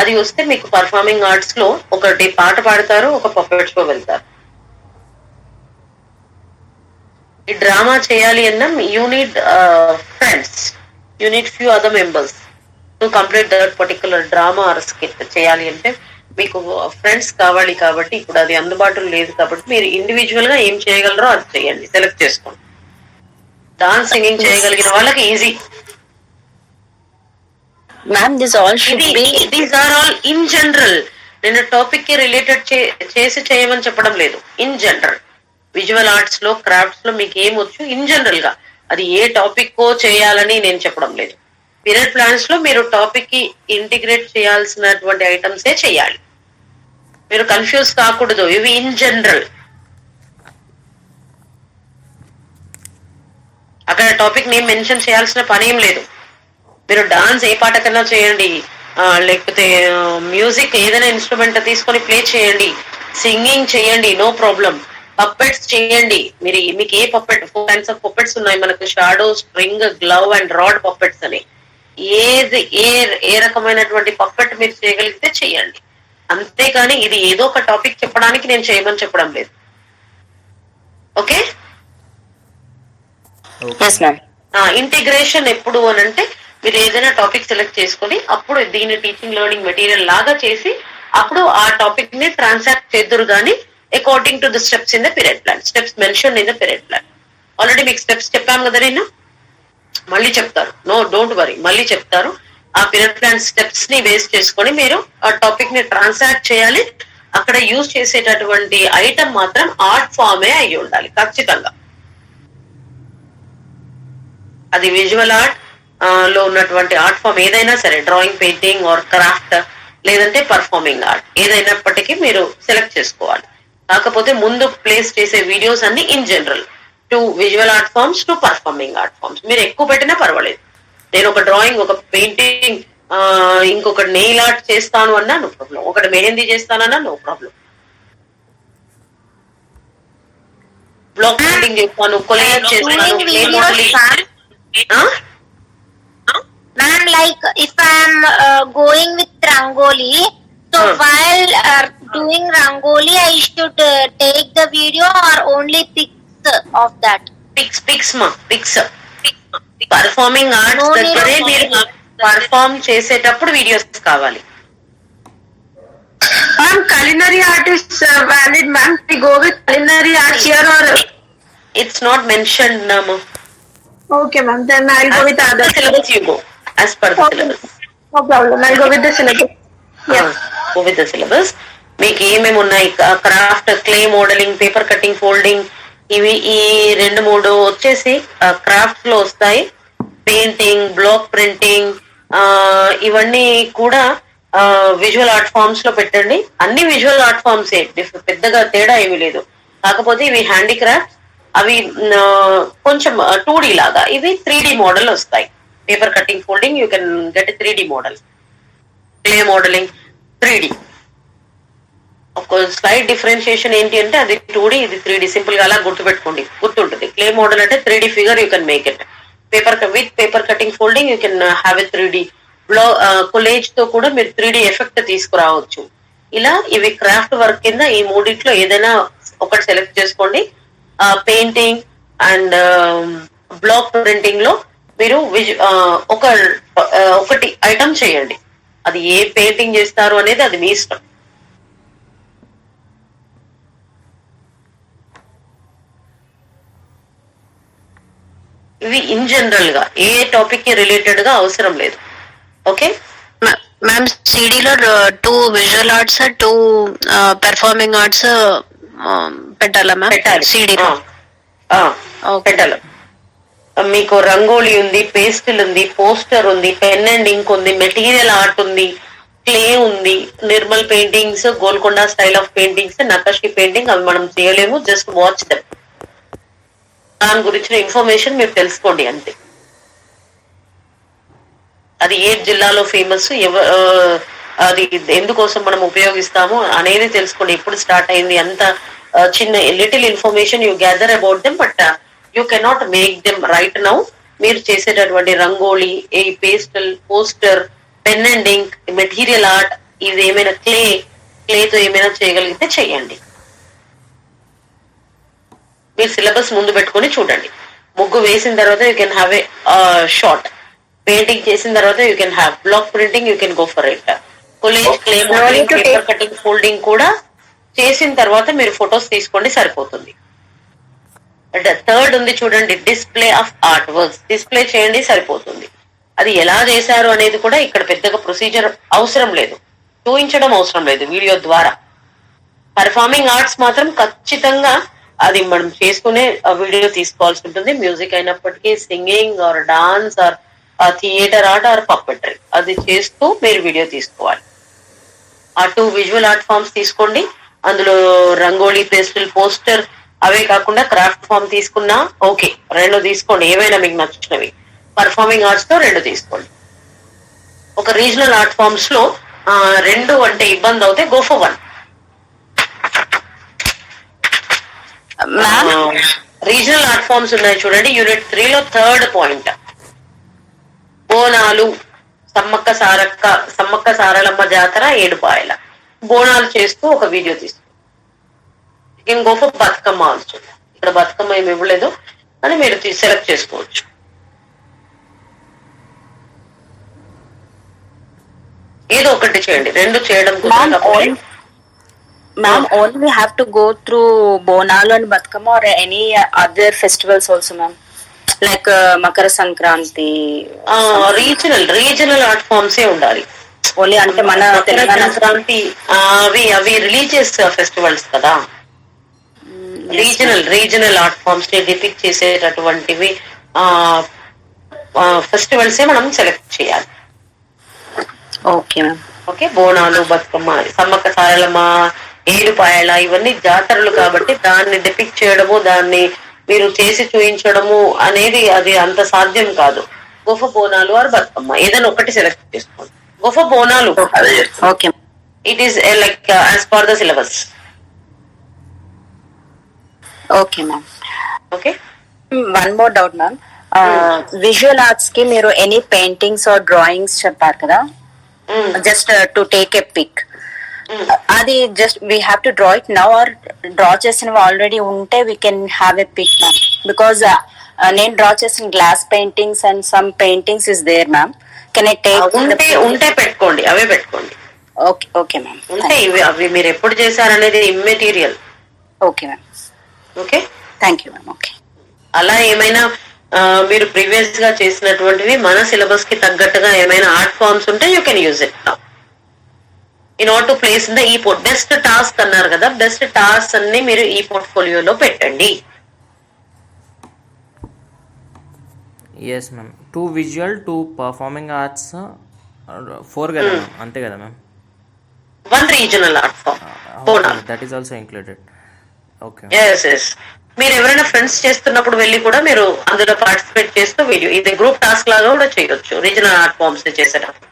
అది వస్తే మీకు పర్ఫార్మింగ్ ఆర్ట్స్ లో ఒకటి పాట పాడతారు, ఒక పప్పెట్ షో వెళ్తారు. ఈ డ్రామా చేయాలి అన్నా you need friends, you need few other members to complete that particular drama or skit చేయాలి అంటే మీకు ఫ్రెండ్స్ కావాలి. కాబట్టి ఇప్పుడు అది అందుబాటులో లేదు కాబట్టి మీరు ఇండివిజువల్ గా ఏం చేయగలరో అది చేయండి, సెలెక్ట్ చేసుకోండి. డాన్స్ సింగింగ్ చేయగలిగిన వాళ్ళకి easy. Ma'am this all should be these are all in general. నేను టాపిక్ కి రిలేటెడ్ చేసి చేయమని చెప్పడం లేదు. ఇన్ జనరల్ విజువల్ ఆర్ట్స్ లో, క్రాఫ్ట్స్ లో మీకు ఏం వచ్చు ఇన్ జనరల్ గా, అది ఏ టాపిక్ కో చేయాలని నేను చెప్పడం లేదు. పీరియడ్ ప్లాన్స్ లో మీరు టాపిక్ కి ఇంటిగ్రేట్ చేయాల్సినటువంటి ఐటమ్సే చేయాలి. మీరు కన్ఫ్యూజ్ కాకూడదు. ఇవి ఇన్ జనరల్. అక్కడ టాపిక్ నేమ్ మెన్షన్ చేయాల్సిన పని ఏం లేదు. మీరు డాన్స్ ఏ పాట కన్నా చేయండి, లేకపోతే మ్యూజిక్ ఏదైనా ఇన్స్ట్రుమెంట్ తీసుకొని ప్లే చేయండి, సింగింగ్ చేయండి, నో ప్రాబ్లం. పప్పెట్స్ చేయండి. మీకు ఏ పప్పెట్, 4 kinds of పప్పెట్స్ ఉన్నాయి మనకు, shadow, string, glove and rod puppets అని. ఏ రకమైనటువంటి పప్పెట్ మీరు చేయగలిగితే చెయ్యండి. అంతేకాని ఇది ఏదో ఒక టాపిక్ చెప్పడానికి నేను చేయమని చెప్పడం లేదు. ఓకే. ఇంటిగ్రేషన్ ఎప్పుడు అని అంటే మీరు ఏదైనా టాపిక్ సెలెక్ట్ చేసుకొని అప్పుడు దీన్ని టీచింగ్ లెర్నింగ్ మెటీరియల్ లాగా చేసి అప్పుడు ఆ టాపిక్ ని ట్రాన్సాక్ట్ చేద్దురు కానీ according to the steps in the period plan, steps mention in the period plan. Already మీకు స్టెప్స్ చెప్పాను కదా నేను, మళ్ళీ చెప్తారు. నో డోంట్ వరీ, మళ్ళీ చెప్తారు. ఆ పీరియడ్ ప్లాన్ స్టెప్స్ ని బేస్ చేసుకొని మీరు ఆ టాపిక్ ని ట్రాన్సాక్ట్ చేయాలి. అక్కడ యూజ్ చేసేటటువంటి ఐటమ్ మాత్రం ఆర్ట్ ఫామే అయి ఉండాలి ఖచ్చితంగా. అది విజువల్ ఆర్ట్ లో ఉన్నటువంటి ఆర్ట్ ఫామ్ ఏదైనా సరే, డ్రాయింగ్, పెయింటింగ్ ఆర్ క్రాఫ్ట్, లేదంటే పర్ఫార్మింగ్ ఆర్ట్, ఏదైనప్పటికీ మీరు సెలెక్ట్ చేసుకోవాలి. కాకపోతే ముందు ప్లేస్ చేసే వీడియోస్ అన్ని in general, to visual art forms, to performing art forms. మీరు ఎక్కువ పెట్టినా పర్వాలేదు. నేను ఒక డ్రాయింగ్, ఒక పెయింటింగ్, ఇంకొక నెయిల్ ఆర్ట్ చేస్తాను అన్నా నో ప్రాబ్లం, ఒకటి మెహందీ చేస్తానన్నా నో ప్రాబ్లం, బ్లాక్ పెయింటింగ్ చేస్తాను, కొలేజ్ చేస్తాను, clay modelling. Ma'am, like if I'm going with Rangoli, so while doing Rangoli, I should take the video or only pics of that? Pics ma, pics. Performing arts దగ్గరే మీరు perform చేసేటప్పుడు videos కావాలి. Ma'am, culinary art is valid, ma'am. We go with culinary art here or? It's not mentioned, ma'am. Okay, ma'am. Then I'll go with other syllabus. You go as per the syllabus. No problem. I'll go with the syllabus. Yeah, go with the syllabus. మీకు ఏమేమి ఉన్నాయి, craft, clay modelling, paper cutting, folding, ఇవి ఈ 2-3 వచ్చేసి craft లో వస్తాయి. Painting, block printing, ఇవన్నీ కూడా విజువల్ ఆర్ట్ ఫార్మ్స్ లో పెట్టండి. అన్ని విజువల్ ఆర్ట్ ఫార్మ్సే, పెద్దగా తేడా ఏమీ లేదు. కాకపోతే ఇవి హ్యాండీక్రాఫ్ట్, అవి కొంచెం 2D లాగా, ఇవి 3D మోడల్ వస్తాయి. Paper cutting, folding, you can get 3D model. Clay modelling 3D. ఒక స్లైడ్ డిఫరెన్షియేషన్ ఏంటి అంటే అది 2D, ఇది 3D. సింపుల్ గా అలా గుర్తుంటుంది. క్లే మోడల్ అంటే 3D figure, you can make it. With paper cutting, folding you can have a 3D. Collage తో కూడా మీరు 3D ఎఫెక్ట్ తీసుకురావచ్చు. ఇలా ఇవి క్రాఫ్ట్ వర్క్ కింద ఈ మూడిట్లో ఏదైనా ఒకటి సెలెక్ట్ చేసుకోండి. పెయింటింగ్ అండ్ బ్లాక్ ప్రింటింగ్ లో మీరు ఒకటి ఐటమ్ చేయండి. అది ఏ పెయింటింగ్ చేస్తారు అనేది అది మీ ఇష్టం. ఇవి ఇన్ జనరల్ గా ఏ టాపిక్ కి రిలేటెడ్ గా అవసరం లేదు. ఓకే మ్యామ్, సిడీలో 2 విజువల్ ఆర్ట్స్, 2 పెర్ఫార్మింగ్ ఆర్ట్స్ పెట్టాలా మ్యామ్? పెట్టాలి. సిడీలో పెట్టాలి. మీకు రంగోలీ ఉంది, పేస్టిల్ ఉంది, పోస్టర్ ఉంది, పెన్ అండ్ ఇంక్ ఉంది, మెటీరియల్ ఆర్ట్ ఉంది, క్లే ఉంది, Nirmal paintings, Golconda style of paintings, nakashi painting, అవి మనం చేయలేము. Just watch them. దాని గురించిన ఇన్ఫర్మేషన్ మీరు తెలుసుకోండి అంతే. అది ఏ జిల్లాలో ఫేమస్, అది ఎందుకోసం మనం ఉపయోగిస్తాము అనేది తెలుసుకోండి. ఎప్పుడు స్టార్ట్ అయింది అంత చిన్న little information you gather about them, but you cannot make them right now. మీరు చేసేటటువంటి రంగోలీ, ఈ pastel, poster, pen and ink, material art, ఇది ఏమైనా క్లేతో ఏమైనా చేయగలిగితే చెయ్యండి. మీరు సిలబస్ ముందు పెట్టుకొని చూడండి. ముగ్గు వేసిన తర్వాత you can have a short, painting చేసిన తర్వాత you can have block printing, you can go for it. Collage, clay modelling, paper cutting, folding కూడా చేసిన తర్వాత మీరు ఫొటోస్ తీసుకోండి, సరిపోతుంది. థర్డ్ ఉంది చూడండి, display of art works. Display చేయండి, సరిపోతుంది. అది ఎలా చేశారు అనేది కూడా ఇక్కడ పెద్దగా ప్రొసీజర్ అవసరం లేదు, చూపించడం అవసరం లేదు వీడియో ద్వారా. పర్ఫార్మింగ్ ఆర్ట్స్ మాత్రం ఖచ్చితంగా అది మనం చేసుకునే వీడియో తీసుకోవాల్సి ఉంటుంది. మ్యూజిక్ అయినప్పటికీ, singing or dance or theatre art or puppetry, అది చేస్తూ మీరు వీడియో తీసుకోవాలి. ఆ 2 విజువల్ ఆర్ట్ ఫామ్స్ తీసుకోండి. అందులో రంగోలీ, పేస్టల్, పోస్టర్, అవే కాకుండా క్రాఫ్ట్ ఫామ్ తీసుకున్నా ఓకే, 2 తీసుకోండి, ఏవైనా మీకు నచ్చినవి. పర్ఫార్మింగ్ ఆర్ట్స్ తో 2 తీసుకోండి. ఒక రీజనల్ ఆర్ట్ ఫామ్స్ లో 2 అంటే ఇబ్బంది అవుతే go for 1. Regional art forms ఉన్నాయి చూడండి, యూనిట్ 3 లో 3rd పాయింట్, బోనాలు, సమ్మక్క సారలమ్మ జాతర, ఏడుపాయల బోనాలు చేస్తూ ఒక వీడియో తీసుకో. Go for Bathukamma also. ఇక్కడ బతుకమ్మ ఏమి ఇవ్వలేదు అని మీరు సెలెక్ట్ చేసుకోవచ్చు. ఏదో ఒకటి చేయండి, 2 చేయడం Ma'am, only we have to go through Bonalu and Batkama or any other festivals also, ma'am? Like Makara Sankranti. Regional art forms ఏ ఉండాలి. ఓన్లీ అంటే మన తెలంగాణ సంక్రాంతి అవి రిలీజియస్ ఫెస్టివల్స్ కదా. రీజనల్ ఆర్ట్ ఫామ్స్ ని డిపిక్ట్ చేసేటటువంటివి ఫెస్టివల్స్ ఏ మనం సెలెక్ట్ చేయాలి. Okay ma'am. Okay, Bonalu, Bathukamma, Sammakka Saralamma, Edupayala, ఇవన్నీ జాతరలు కాబట్టి దాన్ని డిపిక్ట్ చేయడము, దాన్ని మీరు చేసి చూపించడము అనేది అది అంత సాధ్యం కాదు. గోఫ బోనాలు ఆర్ బతుకమ్మ, ఏదైనా ఒకటి సెలెక్ట్ చేసుకోండి. గోఫ Bonalu, okay, it is like as per the syllabus. Okay ma'am. Okay, one more doubt ma'am. Visual arts కి మీరు ఎనీ పెయింటింగ్స్ ఆర్ డ్రాయింగ్స్ చెప్పారు కదా, just to take a pic, అది just we have to draw it now or draw చేసినవి already ఉంటే we can have a pic ma'am? Because నేను draw చేసిన glass paintings and some paintings is there ma'am. Can I take? ఉంటే పెట్టుకోండి, అవే పెట్టుకోండి. Okay, okay ma'am. ఉంటే అవి మీరు ఎప్పుడు చేశారనేది immaterial. Okay ma'am. Okay, thank you ma'am. Okay, అలా ఏమైనా మీరు ప్రీవియస్ గా చేసినటువంటివి మన సిలబస్ కి తగ్గట్టుగా ఏమైనా ఆర్ట్ ఫార్మ్స్ ఉంటే you can use it in order to place in the ఈ బెస్ట్ టాస్క్ అన్నారు కదా, బెస్ట్ టాస్క్ అన్ని మీరు ఈ పోర్ట్ఫోలియోలో పెట్టండి. Yes ma'am. 2 visual, 2 performing arts, 4 కదా మ్యామ్, అంతే కదా ma'am? 1 regional art form, that is also included. Okay, yes. మీరు ఎవరైనా ఫ్రెండ్స్ చేస్తున్నప్పుడు వెళ్ళి కూడా మీరు అందులో పార్టిసిపేట్ చేస్తూ వీడియో, ఇది గ్రూప్ టాస్క్ లాగా కూడా చేయొచ్చు రీజనల్ ఆర్ట్ ఫామ్స్ చేసేటప్పుడు.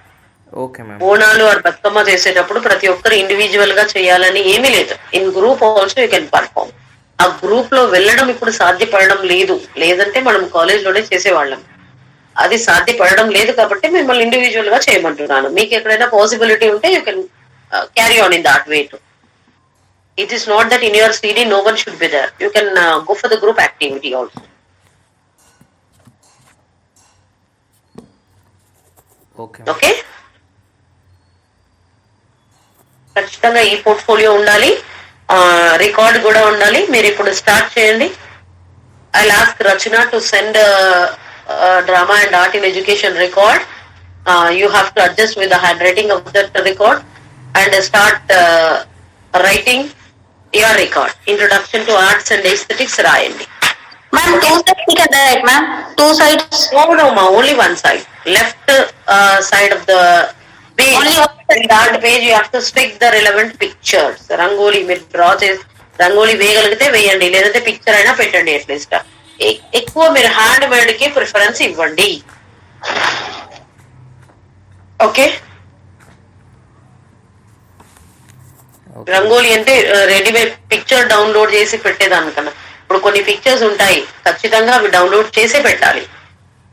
Okay ma'am. Bonalu or Bathukamma చేసేటప్పుడు ప్రతి ఒక్కరు ఇండివిజువల్ గా చేయాలని ఏమీ లేదు. In group also you can perform. ఆ గ్రూప్ లో వెళ్ళడం ఇప్పుడు సాధ్యపడడం లేదు, లేదంటే మనం కాలేజ్ లోనే చేసేవాళ్ళం. అది సాధ్యపడడం లేదు కాబట్టి మిమ్మల్ని ఇండివిజువల్ గా చేయమంటున్నాను. మీకు ఎక్కడైనా పాసిబిలిటీ ఉంటే you can carry on in that way to. It is not that in your CD no one should be there. You can go for the group activity also. Okay. ఖచ్చితంగా ఈ portfolio ఉండాలి, record కూడా ఉండాలి. మీరు ఇప్పుడు start చేయండి. I ask Rachana to send drama and art in education record. You have to adjust with the handwriting of that record and start writing your record. Introduction to arts and aesthetics రాయండి. Ma'am, 2 sides కదా ma'am? 2 sides? No, ma, only 1 side. Left side of the page. Only in that page you have to stick the relevant pictures. Rangoli మీరు draw చేసి రంగోలీ వేయగలిగితే వేయండి, లేదంటే picture అయినా పెట్టండి. At least ఎక్కువ మీరు హ్యాండ్ మేడ్ కి ప్రిఫరెన్స్ ఇవ్వండి. ఓకే, రంగోలీ అంటే రెడీమేడ్ పిక్చర్ డౌన్లోడ్ చేసి పెట్టేదానికన్నా ఇప్పుడు కొన్ని పిక్చర్స్ ఉంటాయి ఖచ్చితంగా అవి డౌన్లోడ్ చేసే పెట్టాలి.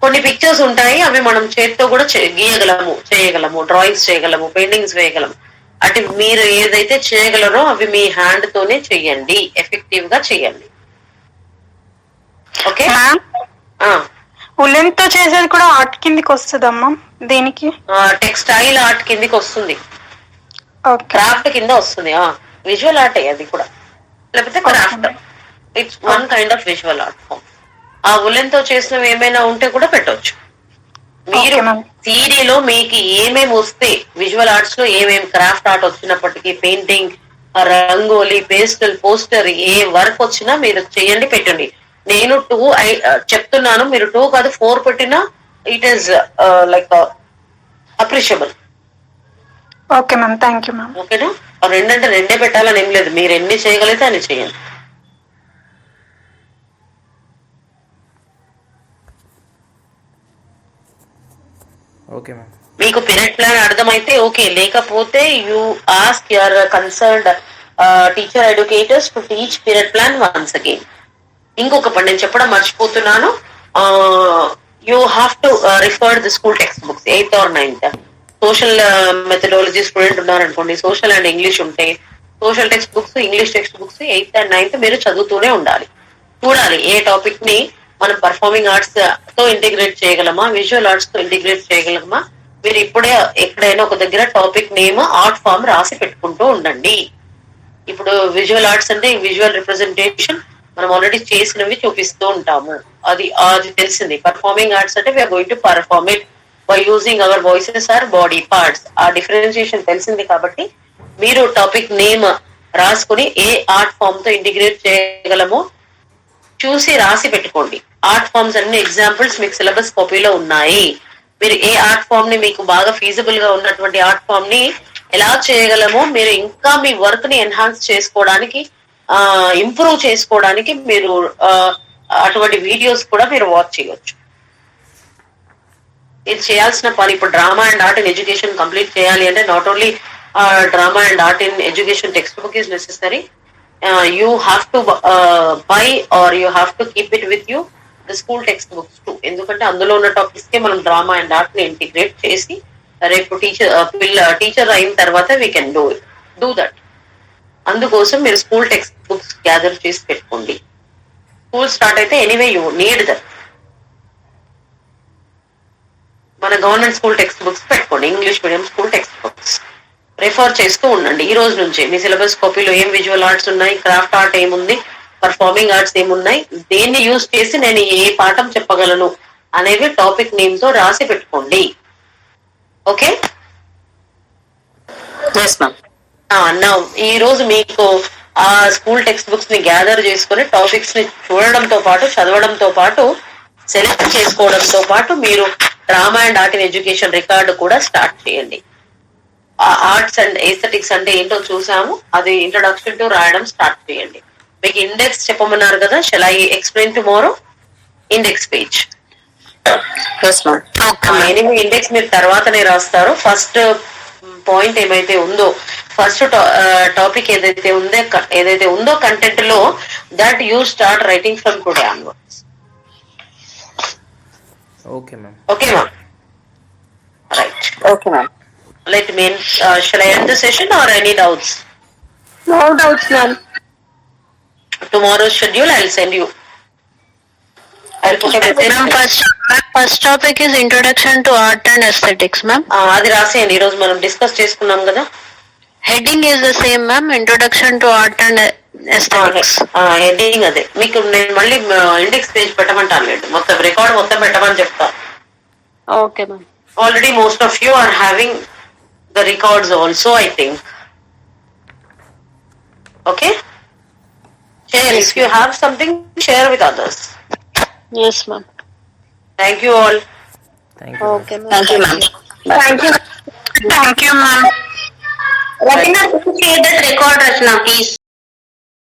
కొన్ని పిక్చర్స్ ఉంటాయి అవి మనం చేతితో కూడా గీయగలము, చేయగలము, డ్రాయింగ్స్ చేయగలము, పెయింటింగ్స్ వేయగలము. అంటే మీరు ఏదైతే చేయగలరో అవి మీ హ్యాండ్ తోనే చెయ్యండి, ఎఫెక్టివ్ గా చెయ్యండి. ఓకే, ఉలెన్ తో చేసేది కూడా ఆర్ట్ కిందికి వస్తుందమ్మా? దేనికి? టెక్స్టైల్ ఆర్ట్ కిందికి వస్తుంది, క్రాఫ్ట్ కింద వస్తుంది. విజువల్ ఆర్ట్ అది కూడా, లేకపోతే craft. It's one kind of visual art form. ఆ ఉలెన్ తో చేసినవి ఏమైనా ఉంటే కూడా పెట్టవచ్చు. మీరు థియరీలో మీకు ఏమేమి వస్తే, విజువల్ ఆర్ట్స్ లో ఏమేమి క్రాఫ్ట్ ఆర్ట్ వచ్చినప్పటికీ, పెయింటింగ్, రంగోలీ, పేస్టల్, పోస్టర్, ఏ వర్క్ వచ్చినా మీరు చేయండి, పెట్టండి. నేను 2 చెప్తున్నాను, మీరు 2 కాదు 4 పెట్టినా it is like appreciable. Okay ma'am, thank you ma'am. ఓకేనా? 2 అంటే 2 పెట్టాలని ఏం లేదు, మీరు ఎన్ని చేయగలిగితే అన్ని చేయండి. Okay ma'am. మీకు పీరియడ్ ప్లాన్ అర్థమైతే ఓకే, లేకపోతే you ask your concerned teacher educators to teach period plan once again. ఇంకొక పని నేను చెప్పడం మర్చిపోతున్నాను, you have to refer the school text books 8th or 9th. Social methodology student ఉన్నారనుకోండి, social and English ఉంటాయి, social text books, English text books 8th and 9th మీరు చదువుతూనే ఉండాలి. చూడాలి ఏ టాపిక్ ని మనం పర్ఫార్మింగ్ ఆర్ట్స్ తో ఇంటిగ్రేట్ చేయగలమా, విజువల్ ఆర్ట్స్ తో ఇంటిగ్రేట్ చేయగలమా. మీరు ఇప్పుడే ఎక్కడైనా ఒక దగ్గర టాపిక్ నేమ్, ఆర్ట్ ఫామ్ రాసి పెట్టుకుంటూ ఉండండి. ఇప్పుడు విజువల్ ఆర్ట్స్ అంటే విజువల్ రిప్రజెంటేషన్, మనం ఆల్రెడీ చేసినవి చూపిస్తూ ఉంటాము, అది తెలిసింది. పర్ఫార్మింగ్ ఆర్ట్స్ అంటే we're going to perform it by using our voices or body parts. ఆ డిఫరెన్షియేషన్ తెలిసింది కాబట్టి మీరు టాపిక్ నేమ్ రాసుకుని ఏ ఆర్ట్ ఫామ్ తో ఇంటిగ్రేట్ చేయగలమో చూసి రాసి పెట్టుకోండి. ఆర్ట్ ఫామ్స్ అన్ని ఎగ్జాంపుల్స్ మీకు సిలబస్ కాపీలో ఉన్నాయి. మీరు ఏ ఆర్ట్ ఫామ్ ని, మీకు బాగా ఫీజిబుల్ గా ఉన్నటువంటి ఆర్ట్ ఫామ్ ని ఎలా చేయగలమో, మీరు ఇంకా మీ వర్క్ ని ఎన్హాన్స్ చేసుకోవడానికి, ఇంప్రూవ్ చేసుకోవడానికి మీరు అటువంటి వీడియోస్ కూడా మీరు వాచ్ చేయొచ్చు. ఇది చేయాల్సిన పని. ఇప్పుడు drama and art in education complete చేయాలి అంటే not only drama and art in education text book is necessary, you have to buy or you have to keep it with you the school textbooks too. ఎందుకంటే అందులో ఉన్న topics కే మనం drama and art ని integrate చేసి రేపు teacher అయిన తర్వాత we can do that. అందుకోసం మీరు స్కూల్ టెక్స్ట్ బుక్స్ గ్యాదర్ చేసి పెట్టుకోండి. స్కూల్ స్టార్ట్ అయితే ఎనీవే యూ నీడ్ దట్. మన గవర్నమెంట్ స్కూల్ టెక్స్ట్ బుక్స్ పెట్టుకోండి, English medium school text books refer చేస్తూ ఉండండి. ఈ రోజు నుంచే మీ సిలబస్ కాపీలో ఏం విజువల్ ఆర్ట్స్ ఉన్నాయి, క్రాఫ్ట్ ఆర్ట్ ఏముంది, పర్ఫార్మింగ్ ఆర్ట్స్ ఏమున్నాయి, దేన్ని యూజ్ చేసి నేను ఏ పాఠం చెప్పగలను అనేవి టాపిక్ నేమ్ తో రాసి పెట్టుకోండి. ఓకే, ఈ రోజు మీకు ఆ స్కూల్ టెక్స్ట్ బుక్స్ ని గ్యాదర్ చేసుకుని టాపిక్స్ ని చూడడంతో పాటు, చదవడంతో పాటు, సెలెక్ట్ చేసుకోవడంతో పాటు మీరు drama and art in education record కూడా స్టార్ట్ చేయండి. ఆర్ట్స్ అండ్ ఎస్థెటిక్స్ అంటే ఏంటో చూసాము, అది ఇంట్రొడక్షన్ టు రాయడం స్టార్ట్ చేయండి. మీకు ఇండెక్స్ చెప్పమన్నారు కదా, shall I explain tomorrow index page? ఎనిమిది ఇండెక్స్ మీరు తర్వాతనే రాస్తారు. ఫస్ట్ పాయింట్ ఏమైతే ఉందో, ఫస్ట్ టాపిక్ ఏదైతే ఉందో కంటెంట్ లో, that you start writing from today onwards. Okay ma'am. Okay ma'am, right. Okay ma'am. Let me shall I end the session or any doubts? No doubts, ma'am. Tomorrow's schedule I'll send you. I'll put a message. Ma'am, first topic is introduction to art and aesthetics, ma'am. అది రాసేయండి, ఈ రోజు మనం discuss చేసుకున్నాం కదా. Heading is the same, ma'am. Introduction to art and aesthetics. Heading అదే. మీకు నేను మళ్ళీ ఇండెక్స్ పేజ్ పెట్టమంటాను, లేదు మొత్తం రికార్డ్ మొత్తం పెట్టమని చెప్తా. Okay, ma'am. Already most of you are having the records also, I think. Okay, share if you have something, share with others. Yes, ma'am. Thank you all. Thank you. Okay, ma'am. Thank you, ma'am. Thank you. Thank you, ma'am. Rachna, share that record, Rachna, please.